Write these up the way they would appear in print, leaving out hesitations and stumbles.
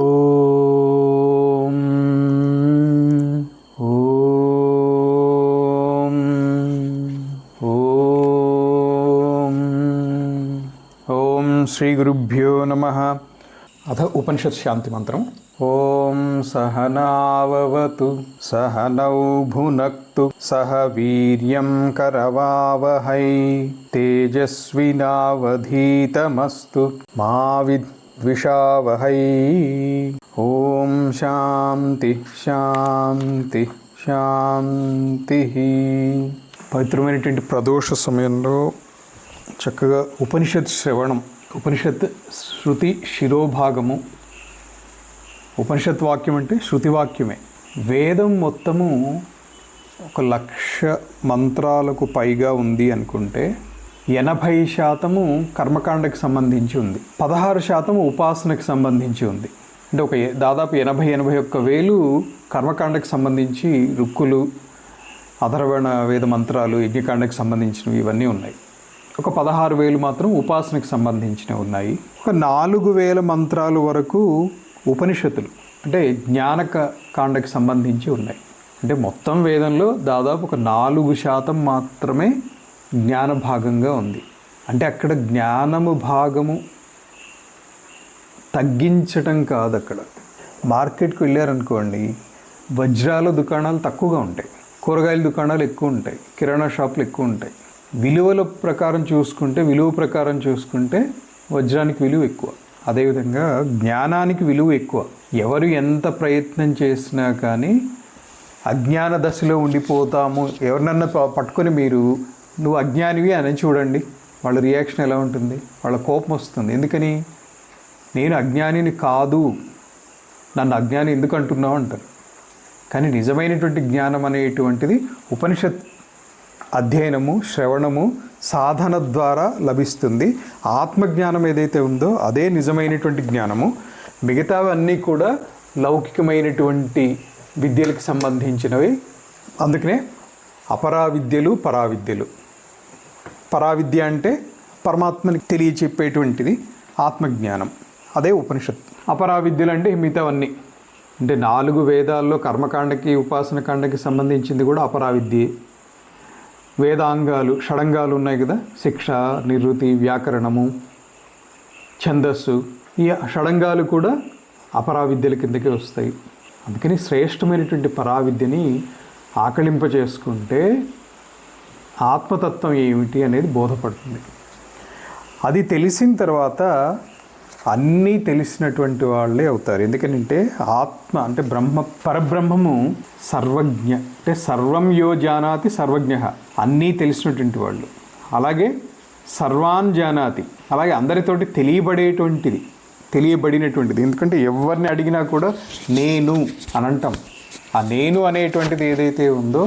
ఓం ఓం ఓం ఓం శ్రీ గురుభ్యో నమః. అథ ఉపనిషత్ శాంతి మంత్రం. ఓం సహనావవతు సహనౌ భునక్తు సహ వీర్యం కరవావహై తేజస్వినావధీతమస్తు మా విద్విషావహై. ఓం శాంతి శాంతి శాంతి. పవిత్రమైనటువంటి ప్రదోష సమయంలో చక్కగా ఉపనిషత్ శ్రవణం, ఉపనిషత్ శృతి శిరోభాగము. ఉపనిషత్ వాక్యం అంటే శృతి వాక్యమే. వేదం మొత్తము 1,00,000 మంత్రాలకు పైగా ఉంది అనుకుంటే 80% కర్మకాండకి సంబంధించి ఉంది, 16% ఉపాసనకి సంబంధించి ఉంది. అంటే దాదాపు 80-81 కర్మకాండకి సంబంధించి రుక్కులు, అథర్వణ వేద మంత్రాలు, యజ్ఞకాండకి సంబంధించినవి ఇవన్నీ ఉన్నాయి. ఒక 16,000 మాత్రం ఉపాసనకి సంబంధించినవి ఉన్నాయి. ఒక 4,000 మంత్రాలు వరకు ఉపనిషత్తులు అంటే జ్ఞానక కాండకి సంబంధించి ఉన్నాయి. అంటే మొత్తం వేదంలో దాదాపు ఒక 4% మాత్రమే జ్ఞాన భాగంగా ఉంది. అంటే అక్కడ జ్ఞానము భాగము తగ్గించటం కాదు. అక్కడ మార్కెట్కి వెళ్ళారనుకోండి, వజ్రాల దుకాణాలు తక్కువగా ఉంటాయి, కూరగాయల దుకాణాలు ఎక్కువ ఉంటాయి, కిరాణా షాపులు ఎక్కువ ఉంటాయి. విలువ ప్రకారం చూసుకుంటే వజ్రానికి విలువ ఎక్కువ. అదేవిధంగా జ్ఞానానికి విలువ ఎక్కువ. ఎవరు ఎంత ప్రయత్నం చేసినా కానీ అజ్ఞాన దశలో ఉండిపోతాము. ఎవరినన్నా పట్టుకొని మీరు నువ్వు అజ్ఞానివి అని చూడండి, వాళ్ళ రియాక్షన్ ఎలా ఉంటుంది? వాళ్ళ కోపం వస్తుంది. ఎందుకని? నేను అజ్ఞానిని కాదు, నన్ను అజ్ఞాని ఎందుకు అంటున్నావు అంటారు. కానీ నిజమైనటువంటి జ్ఞానం అనేటువంటిది ఉపనిషత్ అధ్యయనము, శ్రవణము, సాధన ద్వారా లభిస్తుంది. ఆత్మజ్ఞానం ఏదైతే ఉందో అదే నిజమైనటువంటి జ్ఞానము. మిగతావన్నీ కూడా లౌకికమైనటువంటి విద్యలకు సంబంధించినవి. అందుకనే అపరావిద్యలు, పరావిద్యలు. పరావిద్య అంటే పరమాత్మని తెలియచెప్పేటువంటిది ఆత్మజ్ఞానం, అదే ఉపనిషత్. అపరావిద్యలు అంటే మిగతావన్నీ. అంటే 4 వేదాల్లో కర్మకాండకి, ఉపాసనకాండకి సంబంధించింది కూడా అపరావిద్యే. వేదాంగాలు, షడంగాలు ఉన్నాయి కదా, శిక్ష, నివృత్తి, వ్యాకరణము, ఛందస్సు, ఈ షడంగాలు కూడా అపరావిద్యల కిందకే వస్తాయి. అందుకని శ్రేష్టమైనటువంటి పరావిద్యని ఆకళింప చేసుకుంటే ఆత్మతత్వం ఏమిటి అనేది బోధపడుతుంది. అది తెలిసిన తర్వాత అన్నీ తెలిసినటువంటి వాళ్ళే అవుతారు. ఎందుకంటే ఆత్మ అంటే పరబ్రహ్మము సర్వజ్ఞ, అంటే సర్వం యో జానాతి సర్వజ్ఞ, అన్నీ తెలిసినటువంటి వాళ్ళు. అలాగే సర్వాన్ జానాతి, అలాగే అందరితోటి తెలియబడినటువంటిది. ఎందుకంటే ఎవరిని అడిగినా కూడా నేను అని అంటాం. ఆ నేను అనేటువంటిది ఏదైతే ఉందో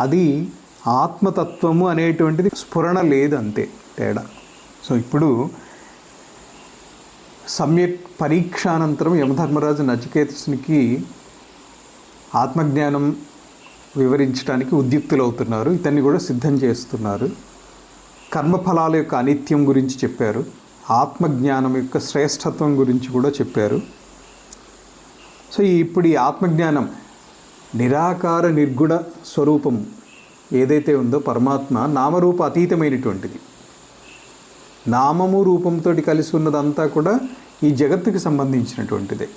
అది ఆత్మతత్వము అనేటువంటిది స్ఫురణ లేదు, అంతే తేడా. సో ఇప్పుడు సమ్యక్ పరీక్షానంతరం యమధర్మరాజు నచికేతసునికి ఆత్మజ్ఞానం వివరించడానికి ఉద్యుక్తులవుతున్నారు. ఇతన్ని కూడా సిద్ధం చేస్తున్నారు. కర్మఫలాల యొక్క అనిత్యం గురించి చెప్పారు, ఆత్మజ్ఞానం యొక్క శ్రేష్టత్వం గురించి కూడా చెప్పారు. సో ఇప్పుడు ఈ ఆత్మజ్ఞానం నిరాకార నిర్గుణ స్వరూపం ఏదైతే ఉందో పరమాత్మ నామరూప అతీతమైనటువంటిది. నామము రూపంతో కలిసి ఉన్నదంతా కూడా ఈ జగత్తుకి సంబంధించినటువంటిదే.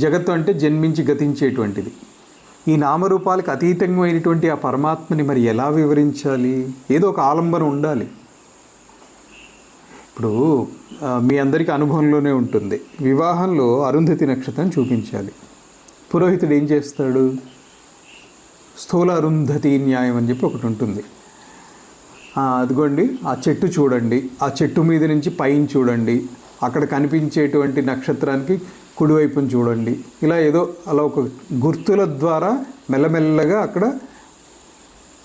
జగత్తు అంటే జన్మించి గతించేటువంటిది. ఈ నామరూపాలకు అతీతంగా ఆ పరమాత్మని మరి ఎలా వివరించాలి? ఏదో ఒక ఆలంబన ఉండాలి. ఇప్పుడు మీ అందరికీ అనుభవంలోనే ఉంటుంది, వివాహంలో అరుంధతి నక్షత్రం చూపించాలి. పురోహితుడు ఏం చేస్తాడు? స్థూల అరుంధతి న్యాయం అని చెప్పి ఒకటి ఉంటుంది. అదిగోండి ఆ చెట్టు చూడండి, ఆ చెట్టు మీద నుంచి పైన చూడండి, అక్కడ కనిపించేటువంటి నక్షత్రానికి కుడివైపును చూడండి, ఇలా ఏదో అలా ఒక గుర్తుల ద్వారా మెల్లమెల్లగా అక్కడ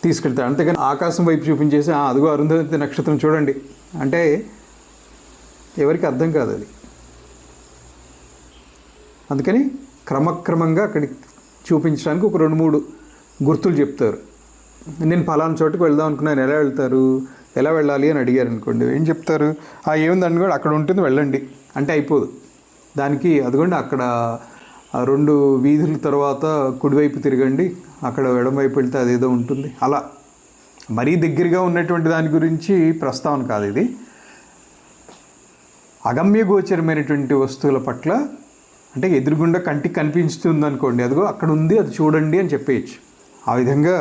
తీసుకెళ్తాడు. అంతేగాని ఆకాశం వైపు చూపించేసి అదిగో అరుంధతి నక్షత్రం చూడండి అంటే ఎవరికి అర్థం కాదు అది. అందుకని క్రమక్రమంగా అక్కడికి చూపించడానికి ఒక 2-3 గుర్తులు చెప్తారు. నేను ఫలానా చోటుకు వెళ్దాం అనుకున్నాను, ఎలా వెళ్ళాలి అని అడిగారు అనుకోండి, ఏం చెప్తారు? ఏముందని కూడా అక్కడ ఉంటుంది వెళ్ళండి అంటే అయిపోదు. దానికి అదిగోండి అక్కడ 2 వీధుల తర్వాత కుడివైపు తిరగండి, అక్కడ ఎడమవైపు వెళ్తే అదేదో ఉంటుంది. అలా మరీ దగ్గరగా ఉన్నటువంటి దాని గురించి ప్రస్తావన కాదు ఇది. అగమ్యగోచరమైనటువంటి వస్తువుల పట్ల, అంటే ఎదురుగుండా కంటికి కనిపిస్తుంది అనుకోండి, అదిగో అక్కడ ఉంది, అది చూడండి అని చెప్పేయచ్చు. ఆ విధంగా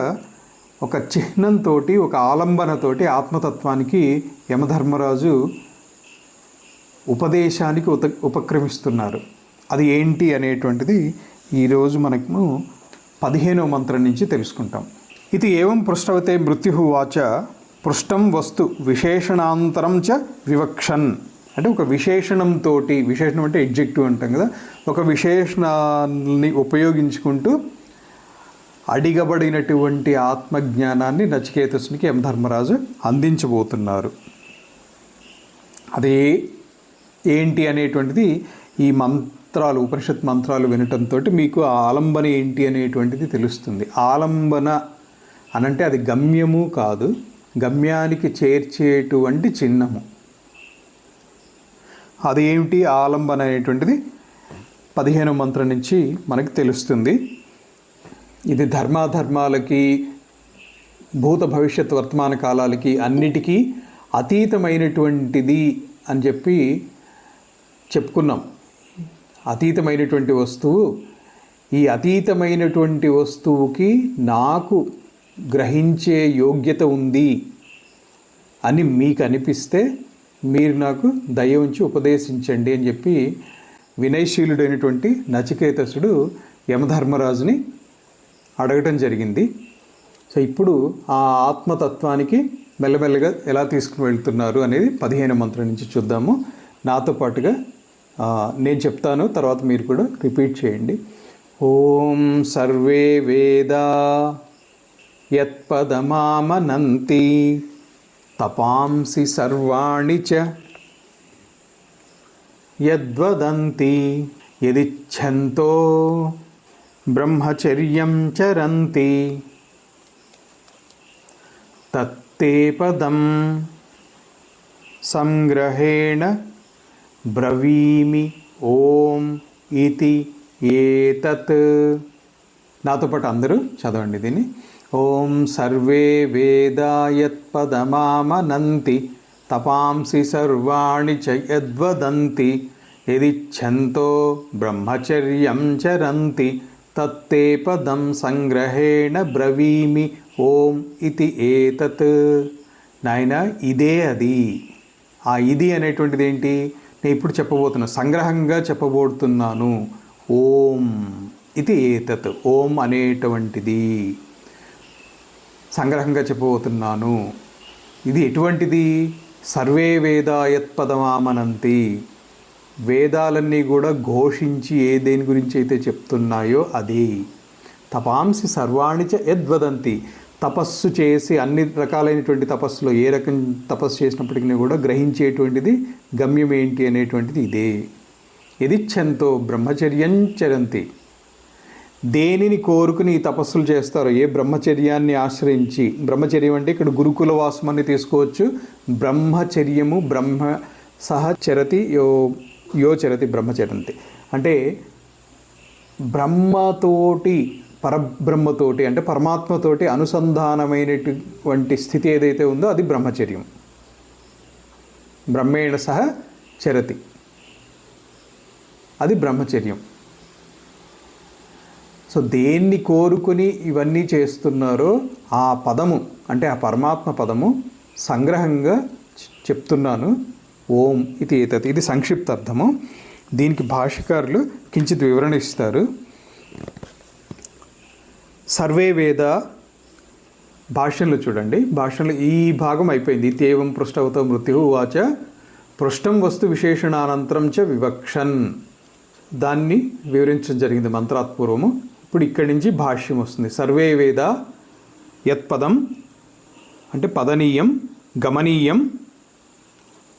ఒక చిహ్నంతో, ఒక ఆలంబనతోటి ఆత్మతత్వానికి యమధర్మరాజు ఉపదేశానికి ఉపక్రమిస్తున్నారు. అది ఏంటి అనేటువంటిది ఈరోజు మనకు 15వ మంత్రం నుంచి తెలుసుకుంటాం. ఇది ఏవం పృష్టవతే మృత్యువాచ పృష్టం వస్తు విశేషణాంతరం చ వివక్షన్. అంటే ఒక విశేషణంతో, విశేషణం అంటే ఎడ్జెక్టివ్ అంటాం కదా, ఒక విశేషణాన్ని ఉపయోగించుకుంటూ అడిగబడినటువంటి ఆత్మజ్ఞానాన్ని నచికేతసునికి యమధర్మరాజు అందించబోతున్నారు. అదే ఏంటి అనేటువంటిది ఈ మంత్రాలు, ఉపనిషత్ మంత్రాలు వినటంతో మీకు ఆలంబన ఏంటి అనేటువంటిది తెలుస్తుంది. ఆలంబన అనంటే అది గమ్యము కాదు, గమ్యానికి చేర్చేటువంటి చిహ్నము. అది ఏమిటి ఆలంబన అనేటువంటిది 15వ మంత్రం నుంచి మనకు తెలుస్తుంది. ఇది ధర్మాధర్మాలకి, భూత భవిష్యత్ వర్తమాన కాలాలకి అన్నిటికీ అతీతమైనటువంటిది అని చెప్పి చెప్పుకున్నాం. అతీతమైనటువంటి వస్తువు, ఈ అతీతమైనటువంటి వస్తువుకి నాకు గ్రహించే యోగ్యత ఉంది అని మీకు అనిపిస్తే మీరు నాకు దయ ఉంచి ఉపదేశించండి అని చెప్పి వినయశీలుడైనటువంటి నచికేతసుడు యమధర్మరాజుని అడగటం జరిగింది. సో ఇప్పుడు ఆ ఆత్మతత్వానికి మెల్లమెల్లగా ఎలా తీసుకుని వెళ్తున్నారు అనేది 15వ మంత్రం నుంచి చూద్దాము. నాతో పాటుగా నేను చెప్తాను, తర్వాత మీరు కూడా రిపీట్ చేయండి. ఓం సర్వే వేదా యత్పదమామనంతి తపాంసి సర్వాణి చ యద్వదంతి యదిచ్ఛంతో బ్రహ్మచర్యం చరంతి తత్తే పదం సంగ్రహేణ బ్రవీమి ఓం ఇతి ఏతత్. నాతో పాటు అందరూ చదవండి దీన్ని. ఓం సర్వే వేదా యత్పదమామనంతి తపాంసి సర్వాణి చ యద్వదంతి యదిచ్ఛంతో బ్రహ్మచర్యం చరంతి తత్తే పదం సంగ్రహేణ బ్రవీమి ఓం ఇతి ఏతత్. నాయన ఇదే అది. ఆ ఇది అనేటువంటిది ఏంటి? నేను ఇప్పుడు చెప్పబోతున్నా, సంగ్రహంగా చెప్పబోతున్నాను. ఓం ఇది ఏతత్, ఓం అనేటువంటిది సంగ్రహంగా చెప్పబోతున్నాను. ఇది ఎటువంటిది? సర్వే వేదా యత్పదమామనంతి, వేదాలన్నీ కూడా ఘోషించి ఏ దేని గురించి అయితే చెప్తున్నాయో అది. తపాంసి సర్వాణి చ యద్వదంతి, తపస్సు చేసి అన్ని రకాలైనటువంటి తపస్సులో ఏ రకం తపస్సు చేసినప్పటికీ కూడా గ్రహించేటువంటిది గమ్యం ఏంటి అనేటువంటిది ఇదే. యదిచ్ఛంతో బ్రహ్మచర్యం చరంతి, దేనిని కోరుకుని ఈ తపస్సులు చేస్తారో, ఏ బ్రహ్మచర్యాన్ని ఆశ్రయించి, బ్రహ్మచర్యం అంటే ఇక్కడ గురుకుల వాసం అని తీసుకోవచ్చు. బ్రహ్మచర్యము బ్రహ్మ సహ చరతి యో చరతి బ్రహ్మచరంతి, అంటే బ్రహ్మతోటి, పరబ్రహ్మతోటి అంటే పరమాత్మతోటి అనుసంధానమైనటువంటి స్థితి ఏదైతే ఉందో అది బ్రహ్మచర్యం. బ్రహ్మేణ సహ చరతి, అది బ్రహ్మచర్యం. సో దేన్ని కోరుకుని ఇవన్నీ చేస్తున్నారో ఆ పదము, అంటే ఆ పరమాత్మ పదము సంగ్రహంగా చెప్తున్నాను. ఓం ఇది ఏతత్, ఇది సంక్షిప్తార్థము. దీనికి భాష్యకారులు కించిత్ వివరణ ఇస్తారు. సర్వే వేద భాష్యంలో చూడండి, భాష్యంలో ఈ భాగం అయిపోయింది. ఇత్యేవం పృష్టవతో మృత్యు వాచ పృష్టం వస్తు విశేషణానంతరం చ వివక్షన్, దాన్ని వివరించడం జరిగింది మంత్రాత్పూర్వము. ఇప్పుడు ఇక్కడి నుంచి భాష్యం వస్తుంది. సర్వే వేద యత్పదం అంటే పదనీయం, గమనీయం,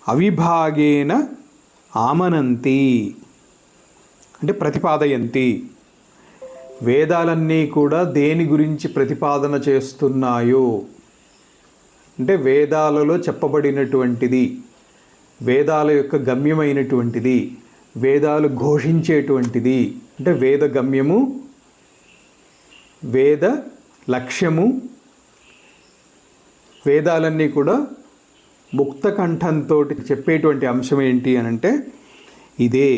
అవిభాగేన ఆమనంతి అంటే ప్రతిపాదయంతి. వేదాలన్నీ కూడా దేని గురించి ప్రతిపాదన చేస్తున్నాయో, అంటే వేదాలలో చెప్పబడినటువంటిది, వేదాల యొక్క గమ్యమైనటువంటిది, వేదాలు ఘోషించేటువంటిది. అంటే వేద గమ్యము, వేద లక్ష్యము, వేదాలన్నీ కూడా ముక్త కంఠంతో చెప్పేటువంటి అంశం ఏంటి అని అంటే ఇదే.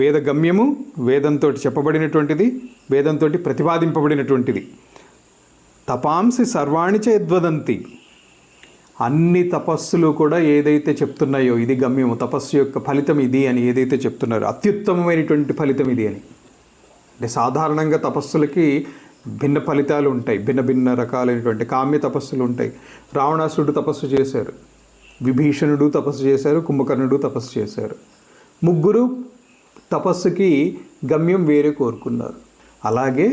వేద గమ్యము, వేదంతో చెప్పబడినటువంటిది, వేదంతో ప్రతిపాదింపబడినటువంటిది. తపాంసి సర్వాణి చ యద్వదంతి, అన్ని తపస్సులు కూడా ఏదైతే చెప్తున్నాయో ఇది గమ్యము, తపస్సు యొక్క ఫలితం ఇది అని ఏదైతే చెప్తున్నారో, అత్యుత్తమమైనటువంటి ఫలితం ఇది అని. అంటే సాధారణంగా తపస్సులకి భిన్న ఫలితాలు ఉంటాయి, భిన్న భిన్న రకాలైనటువంటి కామ్య తపస్సులు ఉంటాయి. రావణాసురుడు తపస్సు చేశారు, విభీషణుడు తపస్సు చేశారు, కుంభకర్ణుడు తపస్సు చేశారు. ముగ్గురు తపస్సుకి గమ్యం వేరే కోరుకున్నారు. అలాగే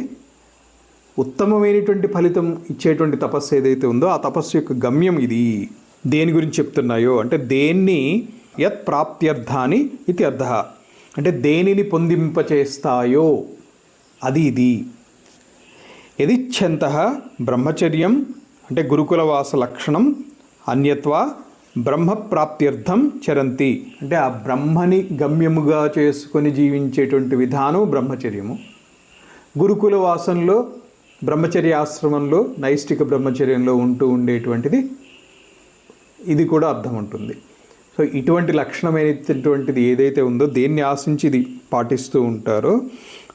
ఉత్తమమైనటువంటి ఫలితం ఇచ్చేటువంటి తపస్సు ఏదైతే ఉందో ఆ తపస్సు యొక్క గమ్యం ఇది. దేని గురించి చెప్తున్నాయో అంటే దేన్ని యత్ ప్రాప్త్యర్థాని ఇది అర్థ, అంటే దేనిని పొందింపచేస్తాయో అది ఇది. యదిచ్ఛంతః బ్రహ్మచర్యం అంటే గురుకులవాస లక్షణం, అన్యత్వా బ్రహ్మప్రాప్త్యర్థం చరంతి, అంటే ఆ బ్రహ్మని గమ్యముగా చేసుకొని జీవించేటువంటి విధానం బ్రహ్మచర్యము. గురుకుల వాసంలో, బ్రహ్మచర్యాశ్రమంలో, నైష్టిక బ్రహ్మచర్యంలో ఉంటూ ఉండేటువంటిది ఇది కూడా అర్థం ఉంటుంది. సో ఇటువంటి లక్షణమైనటువంటిది ఏదైతే ఉందో దేన్ని ఆశించి ఇది పాటిస్తూ ఉంటారో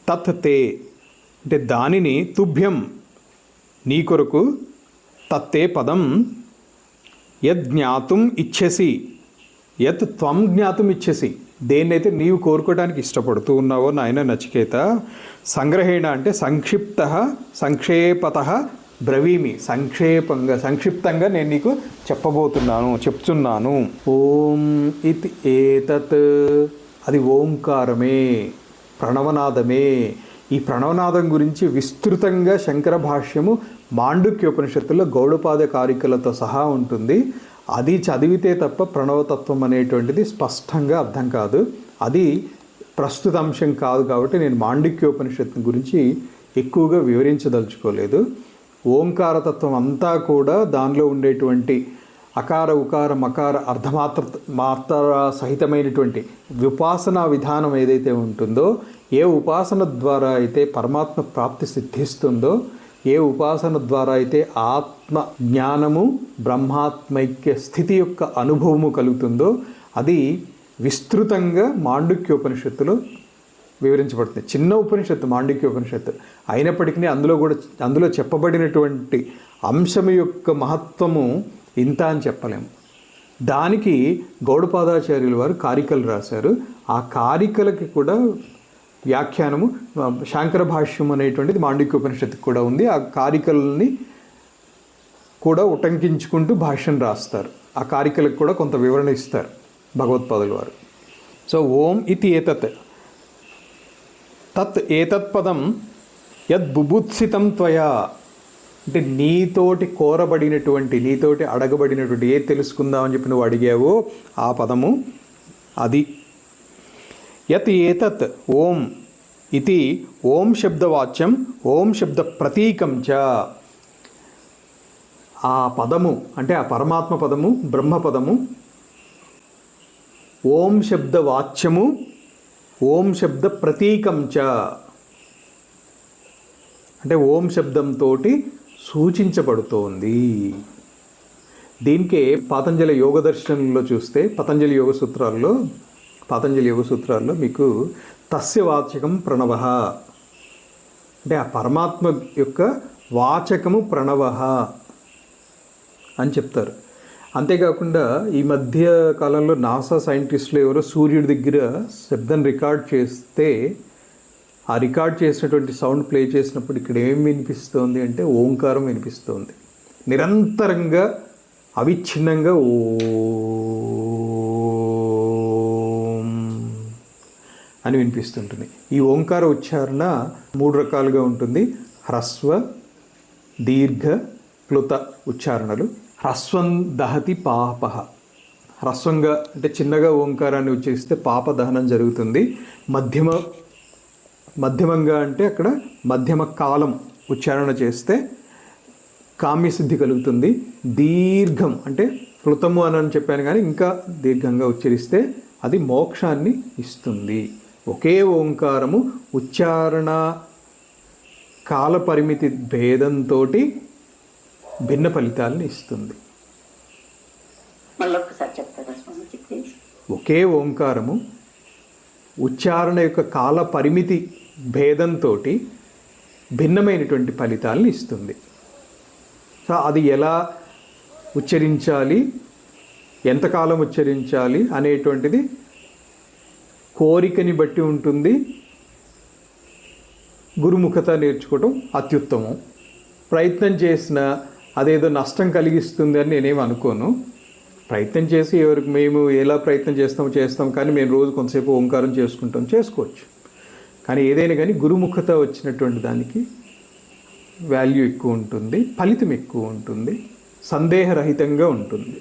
తత్ తే, అంటే దానిని తుభ్యం నీ కొరకు, తత్తే పదం యద్ జ్ఞాతుం ఇచ్ఛసి, యత్ త్వం జ్ఞాతుం ఇచ్ఛసి, దేన్నైతే నీవు కోరుకోవడానికి ఇష్టపడుతూ ఉన్నావో నాయన నచికేత, సంగ్రహేణ అంటే సంక్షిప్త సంక్షేపత బ్రవీమి, సంక్షిప్తంగా నేను నీకు చెప్తున్నాను. ఓం ఇతి ఏతత్, అది ఓంకారమే, ప్రణవనాదమే. ఈ ప్రణవనాదం గురించి విస్తృతంగా శంకర భాష్యము మాండుక్యోపనిషత్తులో గౌడపాద కారికలతో సహా ఉంటుంది. అది చదివితే తప్ప ప్రణవతత్వం అనేటువంటిది స్పష్టంగా అర్థం కాదు. అది ప్రస్తుత అంశం కాదు కాబట్టి నేను మాండుక్యోపనిషత్తు గురించి ఎక్కువగా వివరించదలుచుకోలేదు. ఓంకారతత్వం అంతా కూడా దానిలో ఉండేటువంటి అకార ఉకార మకార మాత్ర సహితమైనటువంటి ఉపాసనా విధానం ఏదైతే ఉంటుందో, ఏ ఉపాసన ద్వారా అయితే పరమాత్మ ప్రాప్తి సిద్ధిస్తుందో, ఏ ఉపాసన ద్వారా అయితే ఆత్మ జ్ఞానము బ్రహ్మాత్మైక్య స్థితి యొక్క అనుభవము కలుగుతుందో అది విస్తృతంగా మాండుక్యోపనిషత్తులో వివరించబడుతుంది. చిన్న ఉపనిషత్తు మాండుక్యోపనిషత్తు అయినప్పటికీ అందులో చెప్పబడినటువంటి అంశం యొక్క మహత్వము ఇంత అని చెప్పలేము. దానికి గౌడపాదాచార్యుల వారు కారికలు రాశారు. ఆ కారికలకి కూడా వ్యాఖ్యానము శాంకర భాష్యం అనేటువంటిది మాండుక్యోపనిషత్తుకు కూడా ఉంది. ఆ కారికల్ని కూడా ఉటంకించుకుంటూ భాష్యం రాస్తారు. ఆ కారికలకు కూడా కొంత వివరణ ఇస్తారు భగవత్పాదుల వారు. సో ఓం ఇతి ఏతత్, తత్ ఏతత్ పదం యద్ బుభుత్సితం త్వయా, అంటే నీతోటి కోరబడినటువంటి, నీతోటి అడగబడినటువంటి, ఏ తెలుసుకుందామని చెప్పి నువ్వు అడిగావో ఆ పదము అది. యత్ ఏతత్ ఓం ఇది ఓం శబ్దవాచ్యం, ఓం శబ్ద ప్రతీకం చ, ఆ పదము అంటే ఆ పరమాత్మ పదము, బ్రహ్మ పదము ఓం శబ్ద వాచ్యము, ఓం శబ్ద ప్రతీకం చ, అంటే ఓం శబ్దంతో సూచించబడుతోంది. దీనికే పాతంజలి యోగ దర్శనంలో చూస్తే, పతంజలి యోగ సూత్రాల్లో మీకు తస్య వాచకం ప్రణవ, అంటే ఆ పరమాత్మ యొక్క వాచకము ప్రణవ అని చెప్తారు. అంతేకాకుండా ఈ మధ్య కాలంలో నాసా సైంటిస్టులు ఎవరో సూర్యుడి దగ్గర శబ్దం రికార్డ్ చేస్తే ఆ రికార్డ్ చేసినటువంటి సౌండ్ ప్లే చేసినప్పుడు ఇక్కడ ఏం వినిపిస్తోంది అంటే ఓంకారం వినిపిస్తోంది. నిరంతరంగా అవిచ్ఛిన్నంగా ఓం అని వినిపిస్తుంటుంది. ఈ ఓంకార ఉచ్చారణ 3 రకాలుగా ఉంటుంది. హ్రస్వ, దీర్ఘ, ప్లుత ఉచ్చారణలు. హ్రస్వం దహతి పాపః, హ్రస్వంగా అంటే చిన్నగా ఓంకారాన్ని ఉచ్చరిస్తే పాప దహనం జరుగుతుంది. మధ్యమంగా అంటే అక్కడ మధ్యమ కాలం ఉచ్చారణ చేస్తే కామ్యసిద్ధి కలుగుతుంది. దీర్ఘం అంటే ప్లుతము అని చెప్పాను, కానీ ఇంకా దీర్ఘంగా ఉచ్చరిస్తే అది మోక్షాన్ని ఇస్తుంది. ఒకే ఓంకారము ఉచ్చారణ కాల పరిమితి భేదంతో భిన్న ఫలితాలను ఇస్తుంది. ఒకే ఓంకారము ఉచ్చారణ యొక్క కాల పరిమితి భేదంతో భిన్నమైనటువంటి ఫలితాలను ఇస్తుంది. సో అది ఎలా ఉచ్చరించాలి, ఎంతకాలం ఉచ్చరించాలి అనేటువంటిది కోరికని బట్టి ఉంటుంది. గురుముఖత నేర్చుకోవటం అత్యుత్తమం. ప్రయత్నం చేసిన అదేదో నష్టం కలిగిస్తుంది అని నేనేం అనుకోను. ప్రయత్నం చేసి ఎవరికి మేము ఎలా ప్రయత్నం చేస్తాం, కానీ మేము రోజు కొంతసేపు ఓంకారం చేసుకోవచ్చు. కానీ ఏదైనా కానీ గురుముఖత వచ్చినటువంటి దానికి వాల్యూ ఎక్కువ ఉంటుంది, ఫలితం ఎక్కువ ఉంటుంది, సందేహరహితంగా ఉంటుంది.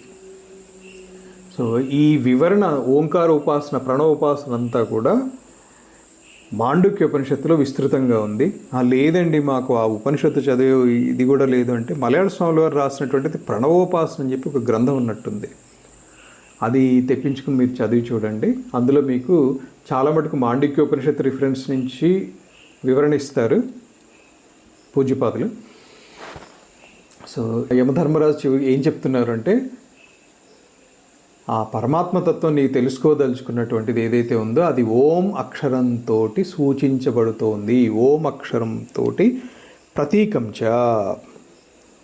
సో ఈ వివరణ ఓంకార ఉపాసన, ప్రణవ ఉపాసన అంతా కూడా మాండుక్య ఉపనిషత్తులో విస్తృతంగా ఉంది. లేదండి మాకు ఆ ఉపనిషత్తు చదివే ఇది కూడా లేదు అంటే, మలయాళ స్వాముల వారు రాసినటువంటిది ప్రణవోపాసన అని చెప్పి ఒక గ్రంథం ఉన్నట్టుంది. అది తెప్పించుకుని మీరు చదివి చూడండి. అందులో మీకు చాలా మటుకు మాండుక్య ఉపనిషత్తు రిఫరెన్స్ నుంచి వివరణ ఇస్తారు పూజ్యపాదులు. సో యమధర్మరాజు ఏం చెప్తున్నారు అంటే, ఆ పరమాత్మతత్వం నీకు తెలుసుకోదలుచుకున్నటువంటిది ఏదైతే ఉందో అది ఓం అక్షరంతో సూచించబడుతోంది. ఓం అక్షరంతో ప్రతీకంచ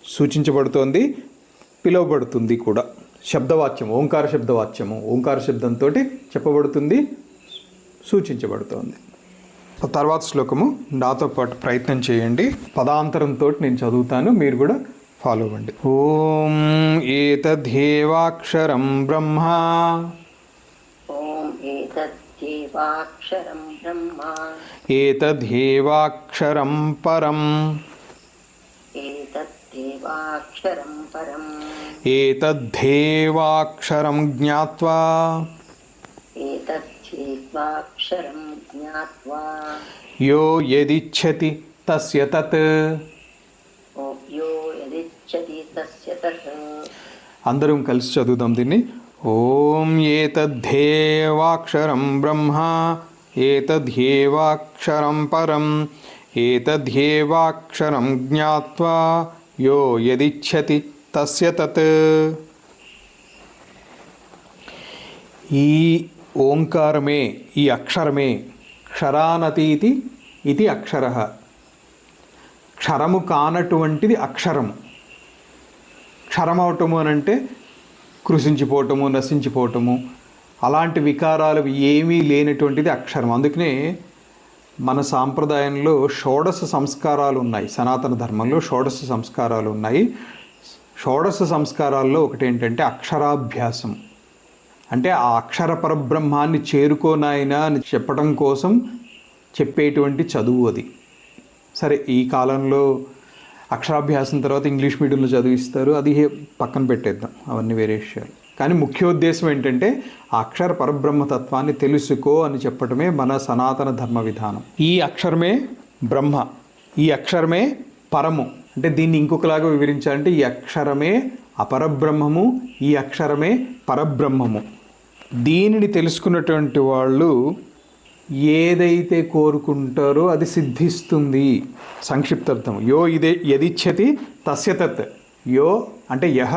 సూచించబడుతోంది, పిలువబడుతుంది కూడా. శబ్దవాచ్యం, ఓంకార శబ్దవాచ్యము, ఓంకార శబ్దంతో చెప్పబడుతుంది, సూచించబడుతోంది. తర్వాత శ్లోకము నాతో పాటు ప్రయత్నం చేయండి. పదాంతరంతో నేను చదువుతాను, మీరు కూడా ఫాలో అవ్వండి. ఓం ఏతద్దేవాక్షరం బ్రహ్మ, ఓం ఏతద్దేవాక్షరం బ్రహ్మ, ఏతద్దేవాక్షరం పరం, ఏతద్దేవాక్షరం పరం, ఏతద్దేవాక్షరం జ్ఞాత్వా, ఏతద్దేవాక్షరం జ్ఞాత్వా, యో యదిచ్ఛతి తస్య తత్. యో యదిచ్ఛతి తస్య తత్. అందరం కలిసి చదువుదాం దీన్ని. ఓం ఏతద్దేవాక్షరం బ్రహ్మ, ఏతద్దేవాక్షరం పరం, ఏతద్దేవాక్షరం జ్ఞాత్వా యో యదిచ్ఛతి తస్య తత్. ఈ ఓంకారమే, ఈ అక్షరమే క్షరానతీతి ఇది అక్షరః. క్షరము కానటువంటిది అక్షరము. క్షరమవటము అని అంటే కృషించిపోవటము, నశించిపోవటము, అలాంటి వికారాలు ఏమీ లేనటువంటిది అక్షరం. అందుకనే మన సాంప్రదాయంలో షోడశ సంస్కారాలు ఉన్నాయి. సనాతన ధర్మంలో షోడశ సంస్కారాలు ఉన్నాయి. షోడశ సంస్కారాల్లో ఒకటి ఏంటంటే అక్షరాభ్యాసం. అంటే ఆ అక్షర పరబ్రహ్మాన్ని చేరుకోనాయనా అని చెప్పడం కోసం చెప్పేటువంటి చదువు అది. సరే, ఈ కాలంలో అక్షరాభ్యాసం తర్వాత ఇంగ్లీష్ మీడియంలో చదివిస్తారు, అది పక్కన పెట్టేద్దాం, అవన్నీ వేరే విషయాలు. కానీ ముఖ్యోద్దేశం ఏంటంటే ఆ అక్షర పరబ్రహ్మతత్వాన్ని తెలుసుకో అని చెప్పటమే మన సనాతన ధర్మ విధానం. ఈ అక్షరమే బ్రహ్మ, ఈ అక్షరమే పరము. అంటే దీన్ని ఇంకొకలాగా వివరించాలంటే ఈ అక్షరమే అపరబ్రహ్మము, ఈ అక్షరమే పరబ్రహ్మము. దీనిని తెలుసుకున్నటువంటి వాళ్ళు ఏదైతే కోరుకుంటారో అది సిద్ధిస్తుంది. సంక్షిప్తార్థం యో ఇదే యదిచ్ఛతి తస్య తత్. యో అంటే యహ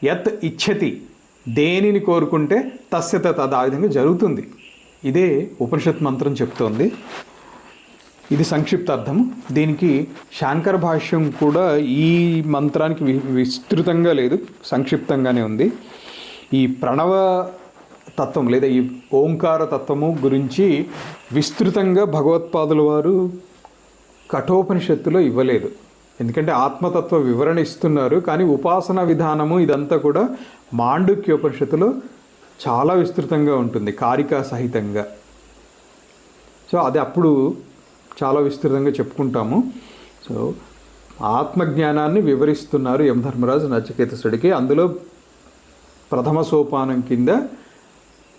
యత్ ఇచ్ఛతి, దేనిని కోరుకుంటే తస్య తత్, అది ఆ విధంగా జరుగుతుంది. ఇదే ఉపనిషత్ మంత్రం చెప్తోంది. ఇది సంక్షిప్తార్థం. దీనికి శాంకర భాష్యం కూడా ఈ మంత్రానికి విస్తృతంగా లేదు, సంక్షిప్తంగానే ఉంది. ఈ ప్రణవ తత్వం లేదా ఈ ఓంకార తత్వము గురించి విస్తృతంగా భగవత్పాదుల వారు కఠోపనిషత్తులో ఇవ్వలేదు. ఎందుకంటే ఆత్మతత్వ వివరణ ఇస్తున్నారు, కానీ ఉపాసన విధానము ఇదంతా కూడా మాండుక్యోపనిషత్తులో చాలా విస్తృతంగా ఉంటుంది, కారికా సహితంగా. సో అది అప్పుడు చాలా విస్తృతంగా చెప్పుకుంటాము. సో ఆత్మజ్ఞానాన్ని వివరిస్తున్నారు యమధర్మరాజు నచికేతసుడికి. అందులో ప్రథమ సోపానం కింద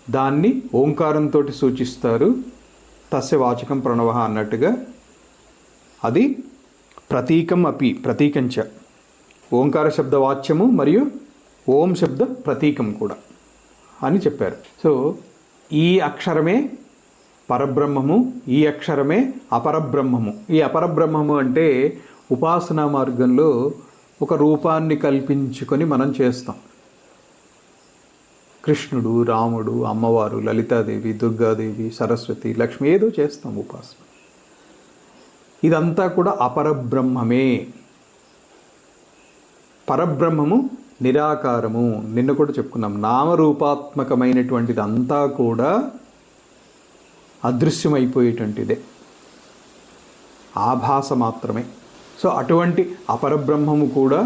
దాన్ని ఓంకారంతో సూచిస్తారు. తస్య వాచకం ప్రణవ అన్నట్టుగా అది ప్రతీకం అపి, ప్రతీకంచ ఓంకార శబ్దవాచ్యము మరియు ఓం శబ్ద ప్రతీకం కూడా అని చెప్పారు. సో ఈ అక్షరమే పరబ్రహ్మము, ఈ అక్షరమే అపరబ్రహ్మము. ఈ అపరబ్రహ్మము అంటే ఉపాసనా మార్గంలో ఒక రూపాన్ని కల్పించుకొని మనం చేస్తాం. కృష్ణుడు, రాముడు, అమ్మవారు, లలితాదేవి, దుర్గాదేవి, సరస్వతి, లక్ష్మి ఏదో చేస్తాం ఉపాసన. ఇదంతా కూడా అపరబ్రహ్మమే. పరబ్రహ్మము నిరాకారము. నిన్న కూడా చెప్పుకున్నాం, నామరూపాత్మకమైనటువంటిది అంతా కూడా అదృశ్యమైపోయేటువంటిదే, ఆభాస మాత్రమే. సో అటువంటి అపరబ్రహ్మము కూడా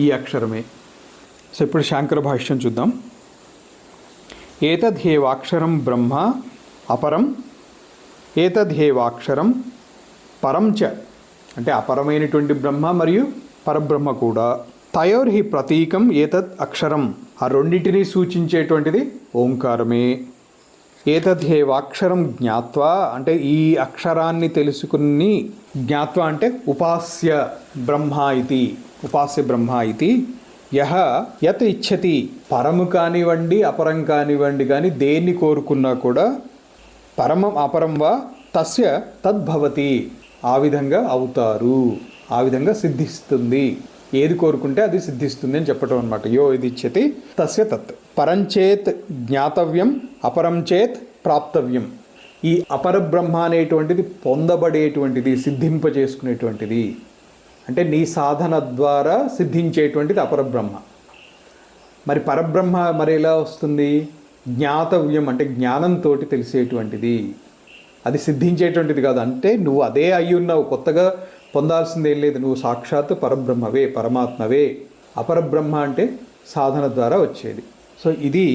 ఈ అక్షరమే. సో ఇప్పుడు శాంకర భాష్యం చూద్దాం. ఏతద్హేవాక్షరం బ్రహ్మ అపరం, ఏతద్హేవాక్షరం పరం చ, అంటే అపరమైనటువంటి బ్రహ్మ మరియు పరబ్రహ్మ కూడా. తయోర్హి ప్రతీకం ఏతద్ అక్షరం, ఆ రెండింటినీ సూచించేటువంటిది ఓంకారమే. ఏతద్హేవాక్షరం జ్ఞాత్వా, అంటే ఈ అక్షరాన్ని తెలుసుకుని, జ్ఞాత్వా అంటే ఉపాస్య బ్రహ్మ ఇది, ఉపాస్య బ్రహ్మ ఇది. యహ యత్ ఇచ్చతి, పరము కానివ్వండి అపరం కానివ్వండి, కానీ దేన్ని కోరుకున్నా కూడా పరమం అపరం వా తస్య తద్భవతి, ఆ విధంగా అవుతారు, ఆ విధంగా సిద్ధిస్తుంది. ఏది కోరుకుంటే అది సిద్ధిస్తుంది అని చెప్పటం అనమాట. యో ఇది ఇచ్చతి తస్య తత్. పరంచేత్ జ్ఞాతవ్యం, అపరం చేత్ ప్రాప్తవ్యం. ఈ అపరబ్రహ్మ అనేటువంటిది పొందబడేటువంటిది, సిద్ధింపజేసుకునేటువంటిది, అంటే నీ సాధన ద్వారా సిద్ధించేటువంటిది అపరబ్రహ్మ. మరి పరబ్రహ్మ మరి ఎలా వస్తుంది? జ్ఞాతవ్యం అంటే జ్ఞానంతో తెలిసేటువంటిది, అది సిద్ధించేటువంటిది కాదు. అంటే నువ్వు అదే అయి ఉన్నావు, కొత్తగా పొందాల్సిందేం లేదు, నువ్వు సాక్షాత్ పరబ్రహ్మవే, పరమాత్మవే. అపరబ్రహ్మ అంటే సాధన ద్వారా వచ్చేది. సో ఇది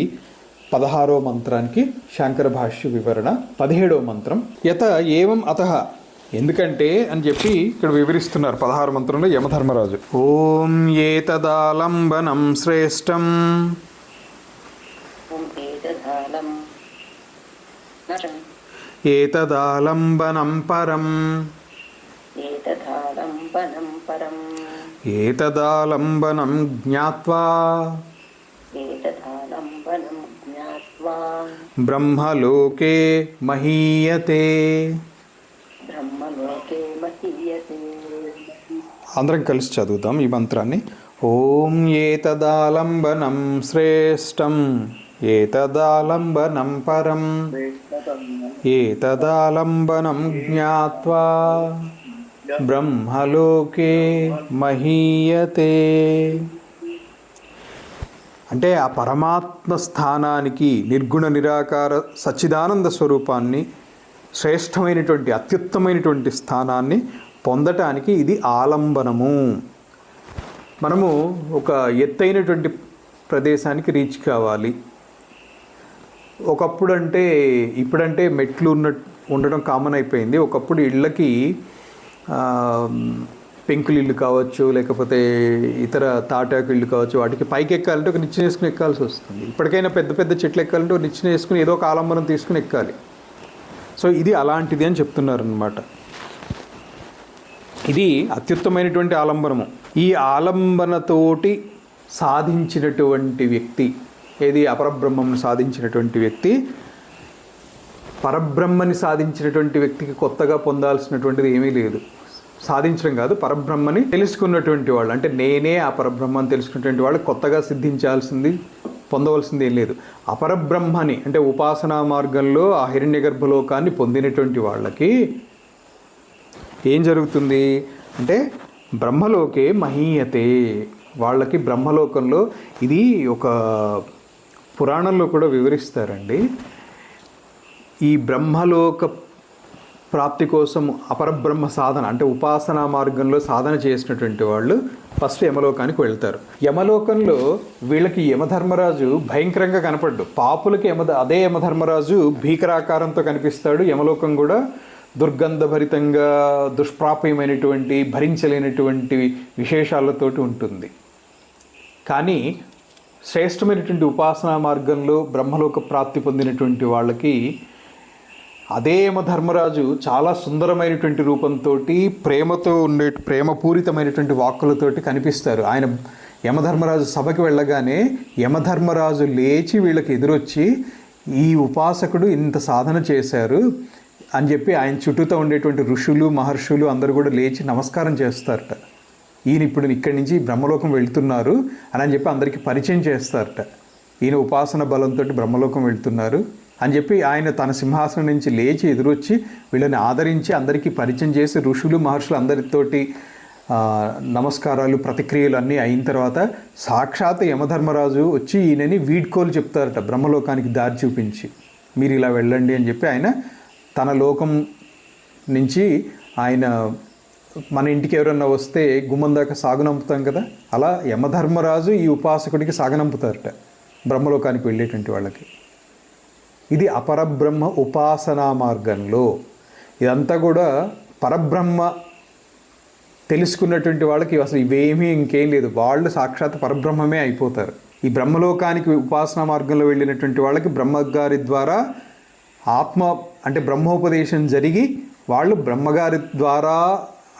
16వ మంత్రానికి శాంకర భాష్య వివరణ. 17వ మంత్రం యత ఏవం అతః, ఎందుకంటే అని చెప్పి ఇక్కడ వివరిస్తున్నారు 16 మంత్రంలో యమధర్మరాజు. ఓం ఏతదాలంబనం శ్రేష్టం, ఏతదాలంబనం పరం, ఏతదాలంబనం జ్ఞాత్వా బ్రహ్మలోకే మహీయతే. అందరం కలిసి చదువుతాం ఈ మంత్రాన్ని. ఓం ఏతదాలంబనం శ్రేష్టం, ఏతదాలంబనం పరం, ఏతదాలంబనం జ్ఞాత్వా బ్రహ్మలోకే మహీయతే. అంటే ఆ పరమాత్మ స్థానానికి, నిర్గుణ నిరాకార సచ్చిదానంద స్వరూపాన్ని, శ్రేష్టమైనటువంటి అత్యుత్తమైనటువంటి స్థానాన్ని పొందటానికి ఇది ఆలంబనము. మనము ఒక ఎత్తైనటువంటి ప్రదేశానికి రీచ్ కావాలి. ఒకప్పుడు అంటే, ఇప్పుడంటే మెట్లు ఉండడం కామన్ అయిపోయింది. ఒకప్పుడు ఇళ్ళకి పెంకులు ఇల్లు కావచ్చు, లేకపోతే ఇతర తాటాకు ఇల్లు కావచ్చు, వాటికి పైకి ఎక్కాలంటే ఒక నిచ్చెన వేసుకుని ఎక్కాల్సి వస్తుంది. ఇప్పటికైనా పెద్ద పెద్ద చెట్లు ఎక్కాలంటే ఒక నిచ్చెన వేసుకుని ఏదో ఒక ఆలంబనం తీసుకుని ఎక్కాలి. సో ఇది అలాంటిది అని చెప్తున్నారనమాట. ఇది అత్యుత్తమైనటువంటి ఆలంబనము. ఈ ఆలంబనతోటి సాధించినటువంటి వ్యక్తి, ఏది అపరబ్రహ్మను సాధించినటువంటి వ్యక్తి, పరబ్రహ్మని సాధించినటువంటి వ్యక్తికి కొత్తగా పొందాల్సినటువంటిది ఏమీ లేదు. సాధించడం కాదు, పరబ్రహ్మని తెలుసుకున్నటువంటి వాళ్ళు, అంటే నేనే ఆ పరబ్రహ్మని తెలుసుకున్నటువంటి వాళ్ళు కొత్తగా సిద్ధించాల్సింది, పొందవలసింది ఏం లేదు. అపరబ్రహ్మని అంటే ఉపాసనా మార్గంలో ఆ హిరణ్య గర్భలోకాన్ని పొందినటువంటి వాళ్ళకి ఏం జరుగుతుంది అంటే బ్రహ్మలోకే మహీయతే. వాళ్ళకి బ్రహ్మలోకంలో, ఇది ఒక పురాణంలో కూడా వివరిస్తారండి. ఈ బ్రహ్మలోక ప్రాప్తి కోసం అపరబ్రహ్మ సాధన అంటే ఉపాసనా మార్గంలో సాధన చేసినటువంటి వాళ్ళు ఫస్ట్ యమలోకానికి వెళ్తారు. యమలోకంలో వీళ్ళకి యమధర్మరాజు భయంకరంగా కనపడ్డు. పాపులకి అదే యమధర్మరాజు భీకరాకారంతో కనిపిస్తాడు. యమలోకం కూడా దుర్గంధభరితంగా, దుష్ప్రాప్యమైనటువంటి, భరించలేనటువంటి విశేషాలతోటి ఉంటుంది. కానీ శ్రేష్టమైనటువంటి ఉపాసనా మార్గంలో బ్రహ్మలోక ప్రాప్తి పొందినటువంటి వాళ్ళకి అదే యమధర్మరాజు చాలా సుందరమైనటువంటి రూపంతో, ప్రేమతో ఉండే, ప్రేమపూరితమైనటువంటి వాక్కులతోటి కనిపిస్తారు. ఆయన యమధర్మరాజు సభకి వెళ్ళగానే యమధర్మరాజు లేచి వీళ్ళకి ఎదురొచ్చి ఈ ఉపాసకుడు ఇంత సాధన చేశారు అని చెప్పి ఆయన చుట్టూతో ఉండేటువంటి ఋషులు మహర్షులు అందరూ కూడా లేచి నమస్కారం చేస్తారట. ఈయన ఇప్పుడు ఇక్కడి నుంచి బ్రహ్మలోకం వెళ్తున్నారు అని చెప్పి అందరికీ పరిచయం చేస్తారట. ఈయన ఉపాసన బలంతో బ్రహ్మలోకం వెళ్తున్నారు అని చెప్పి ఆయన తన సింహాసనం నుంచి లేచి ఎదురొచ్చి వీళ్ళని ఆదరించి అందరికీ పరిచయం చేసి ఋషులు మహర్షులు అందరితోటి నమస్కారాలు ప్రతిక్రియలు అన్నీ అయిన తర్వాత సాక్షాత్ యమధర్మరాజు వచ్చి ఈయనని వీడ్కోలు చెప్తారట బ్రహ్మలోకానికి దారి చూపించి, మీరు ఇలా వెళ్ళండి అని చెప్పి ఆయన తన లోకం నుంచి ఆయన మన ఇంటికి ఎవరన్నా వస్తే గుమ్మం దాకా సాగనంపుతాం కదా, అలా యమధర్మరాజు ఈ ఉపాసకుడికి సాగనంపుతారట బ్రహ్మలోకానికి వెళ్ళేటువంటి వాళ్ళకి. ఇది అపరబ్రహ్మ ఉపాసనా మార్గంలో. ఇదంతా కూడా పరబ్రహ్మ తెలుసుకున్నటువంటి వాళ్ళకి అసలు ఇవేమీ ఇంకేం లేదు, వాళ్ళు సాక్షాత్ పరబ్రహ్మమే అయిపోతారు. ఈ బ్రహ్మలోకానికి ఉపాసనా మార్గంలో వెళ్ళినటువంటి వాళ్ళకి బ్రహ్మగారి ద్వారా ఆత్మ అంటే బ్రహ్మోపదేశం జరిగి వాళ్ళు బ్రహ్మగారి ద్వారా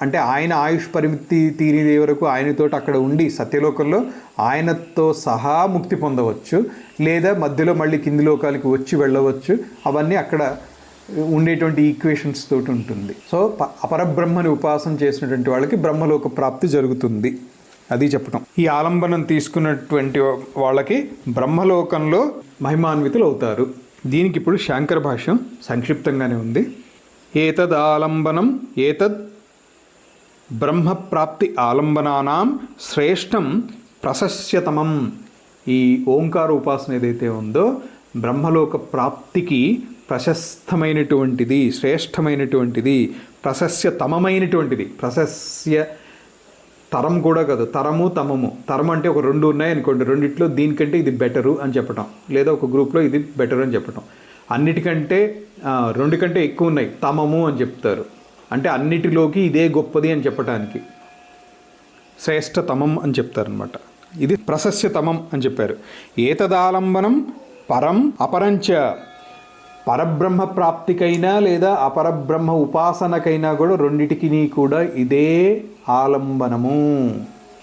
అంటే ఆయన ఆయుష్ పరిమితి తీరే వరకు ఆయనతోటి అక్కడ ఉండి సత్యలోకంలో ఆయనతో సహా ముక్తి పొందవచ్చు, లేదా మధ్యలో మళ్ళీ కింది లోకాలకి వచ్చి వెళ్ళవచ్చు. అవన్నీ అక్కడ ఉండేటువంటి ఈక్వేషన్స్ తోటి ఉంటుంది. సో అపరబ్రహ్మని ఉపాసన చేసినటువంటి వాళ్ళకి బ్రహ్మలోక ప్రాప్తి జరుగుతుంది, అది చెప్పటం. ఈ ఆలంబనం తీసుకున్నటువంటి వాళ్ళకి బ్రహ్మలోకంలో మహిమాన్వితులు అవుతారు. దీనికి ఇప్పుడు శాంకర భాష్యం సంక్షిప్తంగానే ఉంది. ఏతద్ ఆలంబనం ఏతద్ బ్రహ్మప్రాప్తి ఆలంబనానాం శ్రేష్టం ప్రశస్యతమం. ఈ ఓంకార ఉపాసన ఏదైతే ఉందో బ్రహ్మలోక ప్రాప్తికి ప్రశస్తమైనటువంటిది, శ్రేష్టమైనటువంటిది, ప్రశస్యతమైనటువంటిది. ప్రశస్య తరం కూడా కాదు, తరము తమము. తరం అంటే ఒక రెండు ఉన్నాయనుకోండి, రెండిట్లో దీనికంటే ఇది బెటరు అని చెప్పటం, లేదా ఒక గ్రూప్లో ఇది బెటర్ అని చెప్పటం. అన్నిటికంటే రెండు కంటే ఎక్కువ ఉన్నాయి తమము అని చెప్తారు, అంటే అన్నిటిలోకి ఇదే గొప్పది అని చెప్పటానికి శ్రేష్టతమం అని చెప్తారనమాట. ఇది ప్రశస్యతమం అని చెప్పారు. ఏతదాలంబనం పరం అపరంచ. పరబ్రహ్మ ప్రాప్తికైనా లేదా అపరబ్రహ్మ ఉపాసనకైనా కూడా రెండిటికి కూడా ఇదే ఆలంబనము.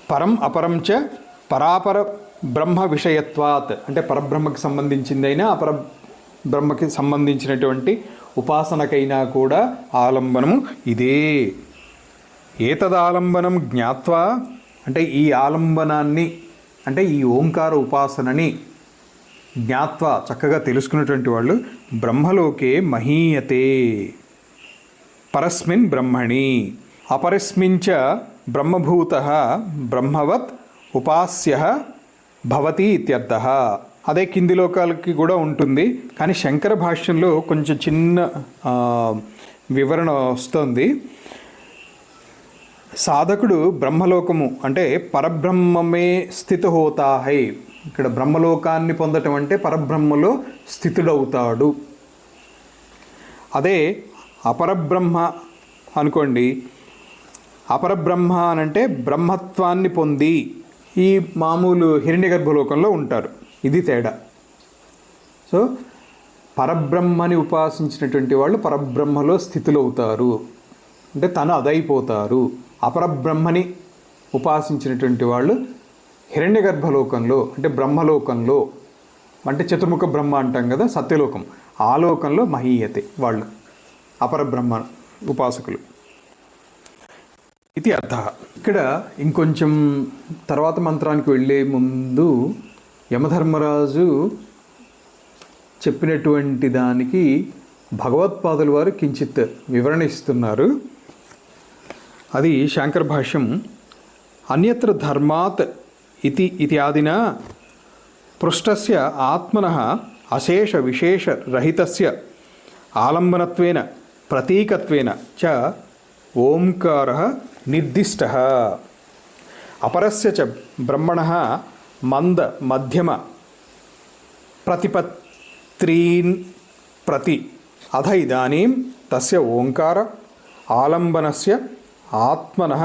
పరం అపరంచ పరాపర బ్రహ్మ విషయత్వాత్, అంటే పరబ్రహ్మకి సంబంధించిందైనా అపర బ్రహ్మకి సంబంధించినటువంటి ఉపాసనకైనా కూడా ఆలంబనము ఇదే. ఏతదాలంబనం జ్ఞాత్వా, అంటే ఈ ఆలంబనాన్ని అంటే ఈ ఓంకార ఉపాసనని జ్ఞాత్వా చక్కగా తెలుసుకున్నటువంటి వాళ్ళు బ్రహ్మలోకే మహీయతే పరస్మిన్ బ్రహ్మణి అపరస్మించ బ్రహ్మభూతః బ్రహ్మవత్ ఉపాస్యః భవతి ఇత్యర్థః. అదే కింది లోకాలకి కూడా ఉంటుంది, కానీ శంకర భాష్యంలో కొంచెం చిన్న వివరణ వస్తుంది. సాధకుడు బ్రహ్మలోకము అంటే పరబ్రహ్మమే స్థితహోతాహై. ఇక్కడ బ్రహ్మలోకాన్ని పొందటం అంటే పరబ్రహ్మలో స్థితుడవుతాడు. అదే అపరబ్రహ్మ అనుకోండి, అపరబ్రహ్మ అనంటే బ్రహ్మత్వాన్ని పొంది ఈ మామూలు హిరణ్యగర్భలోకంలో ఉంటారు. ఇది తేడా. సో పరబ్రహ్మని ఉపాసించినటువంటి వాళ్ళు పరబ్రహ్మలో స్థితులవుతారు, అంటే తను అదైపోతారు. అపరబ్రహ్మని ఉపాసించినటువంటి వాళ్ళు హిరణ్యగర్భలోకంలో అంటే బ్రహ్మలోకంలో, అంటే చతుర్ముఖ బ్రహ్మ అంటాం కదా సత్యలోకం, ఆ లోకంలో మహీయతే వాళ్ళు అపరబ్రహ్మ ఉపాసకులు. ఇది అర్థ. ఇక్కడ ఇంకొంచెం తర్వాత మంత్రానికి వెళ్ళే ముందు యమధర్మరాజు చెప్పినటువంటి దానికి భగవత్పాదుల వారు కించిత్ వివరణ ఇస్తున్నారు. అది శాంకర భాష్యం. అన్యత్ర ధర్మాత్ ఇతి ఇత్యాదిన పృష్టస్య ఆత్మనః అశేష విశేష రహితస్య ఆలంబనత్వేన ప్రతీకత్వేన చ ఓంకారః నిర్దిష్టః. అపరస్య చ బ్రహ్మణః మంద మధ్యమ ప్రతిపత్రీన్ ప్రతి అథ ఇదానీం తస్య ఓంకార ఆలంబనస్య ఆత్మనః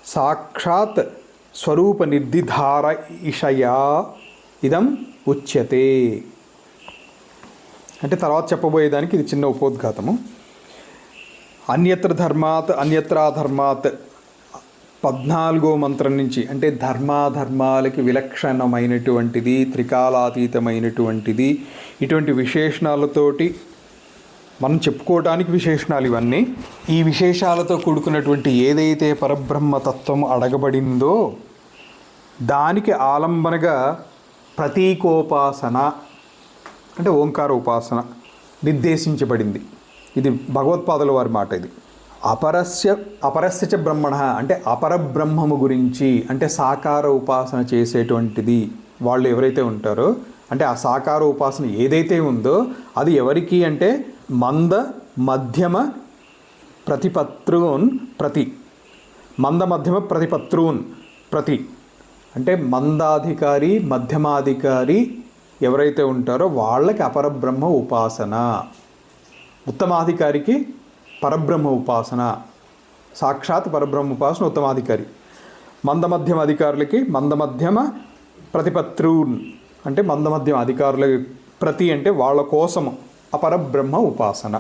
సాక్షాత్ స్వరూప నిర్దిధారయిషయా ఇదం ఉచ్యతే. అంటే తర్వాత చెప్పబోయేదానికి ఇది చిన్న ఉపోద్ఘాతము. అన్యత్ర ధర్మాత్ అన్యత్రా ధర్మాత్ 14వ మంత్రం నుంచి అంటే ధర్మాధర్మాలకి విలక్షణమైనటువంటిది, త్రికాలాతీతమైనటువంటిది, ఇటువంటి విశేషణాలతోటి మనం చెప్పుకోవడానికి విశేషణాలు ఇవన్నీ. ఈ విశేషాలతో కూడుకున్నటువంటి ఏదైతే పరబ్రహ్మతత్వం అడగబడిందో దానికి ఆలంబనగా ప్రతీకోపాసన అంటే ఓంకార ఉపాసన నిర్దేశించబడింది. ఇది భగవత్పాదుల వారి మాట. ఇది అపరస్య చ బ్రహ్మణ అంటే అపరబ్రహ్మము గురించి, అంటే సాకార ఉపాసన చేసేటువంటిది వాళ్ళు ఎవరైతే ఉంటారో, అంటే ఆ సాకార ఉపాసన ఏదైతే ఉందో అది ఎవరికి అంటే మంద మధ్యమ ప్రతిపత్రూన్ ప్రతి, మంద మధ్యమ ప్రతిపత్రూన్ ప్రతి అంటే మందాధికారి మధ్యమాధికారి ఎవరైతే ఉంటారో వాళ్ళకి అపరబ్రహ్మ ఉపాసన, ఉత్తమాధికారికి పరబ్రహ్మ ఉపాసన, సాక్షాత్ పరబ్రహ్మ ఉపాసన ఉత్తమాధికారి. మందమధ్యమ అధికారులకి మందమధ్యమ ప్రతిపత్రూన్ అంటే మందమధ్యమ అధికారుల ప్రతి అంటే వాళ్ళ కోసము అపరబ్రహ్మ ఉపాసన.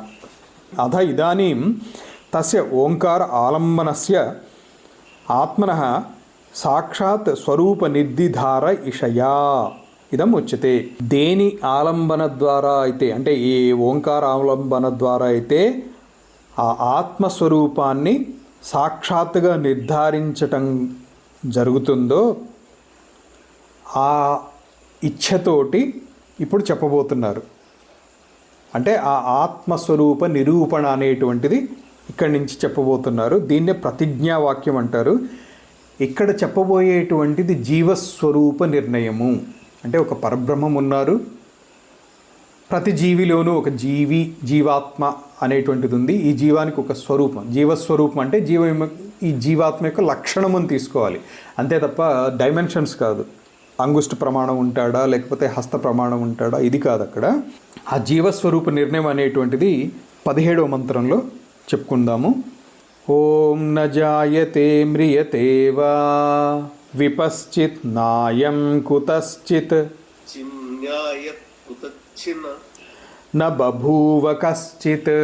అథ ఇదానీం తస్య ఓంకార ఆలంబనస్య ఆత్మనః సాక్షాత్ స్వరూప నిర్దిధార ఇషయా ఇదం ఉచ్యతే. దేని ఆలంబన ద్వారా అయితే అంటే ఈ ఓంకార ఆలంబన ద్వారా అయితే ఆ ఆత్మస్వరూపాన్ని సాక్షాత్తుగా నిర్ధారించటం జరుగుతుందో ఆ ఇచ్ఛతోటి ఇప్పుడు చెప్పబోతున్నారు. అంటే ఆ ఆత్మస్వరూప నిరూపణ అనేటువంటిది ఇక్కడి నుంచి చెప్పబోతున్నారు. దీన్నే ప్రతిజ్ఞావాక్యం అంటారు. ఇక్కడ చెప్పబోయేటువంటిది జీవస్వరూప నిర్ణయము. అంటే ఒక పరబ్రహ్మం ఉన్నారు, ప్రతి జీవిలోనూ ఒక జీవాత్మ అనేటువంటిది ఉంది. ఈ జీవానికి ఒక స్వరూపం, జీవస్వరూపం అంటే ఈ జీవాత్మ యొక్క లక్షణమును తీసుకోవాలి అంతే తప్ప డైమెన్షన్స్ కాదు. అంగుష్ట ప్రమాణం ఉంటాడా లేకపోతే హస్త ప్రమాణం ఉంటాడా ఇది కాదు. అక్కడ ఆ జీవస్వరూప నిర్ణయం అనేటువంటిది 17వ మంత్రంలో చెప్పుకుందాము. ఓం న జాయతే మ్రియతే వా విపశ్చిత్ నాయం కుతశ్చిత్ చిన్యాయత్ కుతచ్చిన్ న బభూవ కశ్చిత్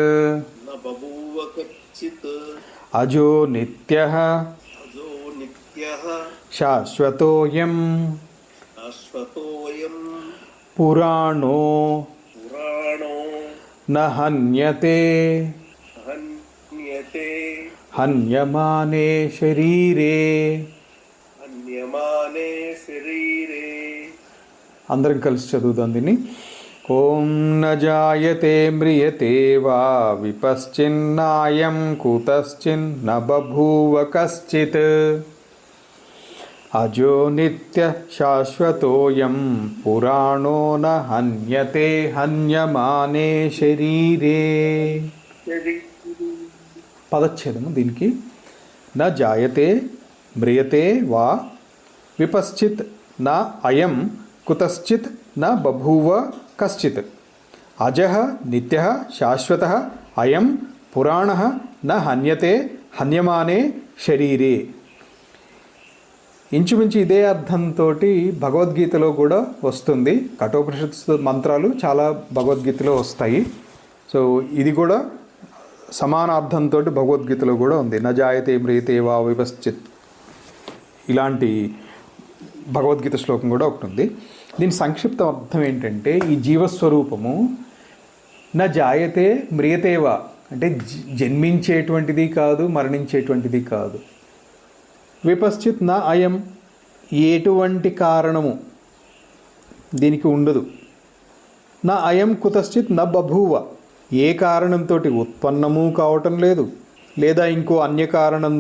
అజో నిత్యః శాశ్వతోయం పురాణో న హన్యతే హన్యమానే శరీరే. అందరం కలిసి చదువుదాం దీన్ని. ఓం న జాయతే మ్రియతే వా విపశ్చిన్నాయం కుతశ్చిన్ న బభూవ కశ్చిత్ అజో నిత్య శాశ్వతోయం పురాణో న హన్యతే హన్యమానే శరీరే. పదచ్ఛేదము దీనికి. న జాయతే మ్రియతే వా విపశ్చిత్ న అయం కుతశ్చిత్ న బభూవ కశ్చిత్ అజః నిత్యః శాశ్వతః అయం పురాణః న హన్యతే హన్యమానే శరీరే. ఇంచుమించు ఇదే అర్థంతో భగవద్గీతలో కూడా వస్తుంది. కఠోపనిషత్తు మంత్రాలు చాలా భగవద్గీతలో వస్తాయి. సో ఇది కూడా సమానార్థంతో భగవద్గీతలో కూడా ఉంది. న జాయతే మ్రియతే వా విపశ్చిత్ ఇలాంటి భగవద్గీత శ్లోకం కూడా ఒకటి ఉంది. దీని సంక్షిప్త అర్థం ఏంటంటే ఈ జీవస్వరూపము న జాయతే మ్రియతేవా అంటే జన్మించేటువంటిది కాదు, మరణించేటువంటిది కాదు. విపశ్చిత్ న అయం ఎటువంటి కారణము దీనికి ఉండదు. నా అయం కుతశ్చిత్ న బభూవ ఏ కారణంతో ఉత్పన్నము కావటం లేదు, లేదా ఇంకో అన్య కారణం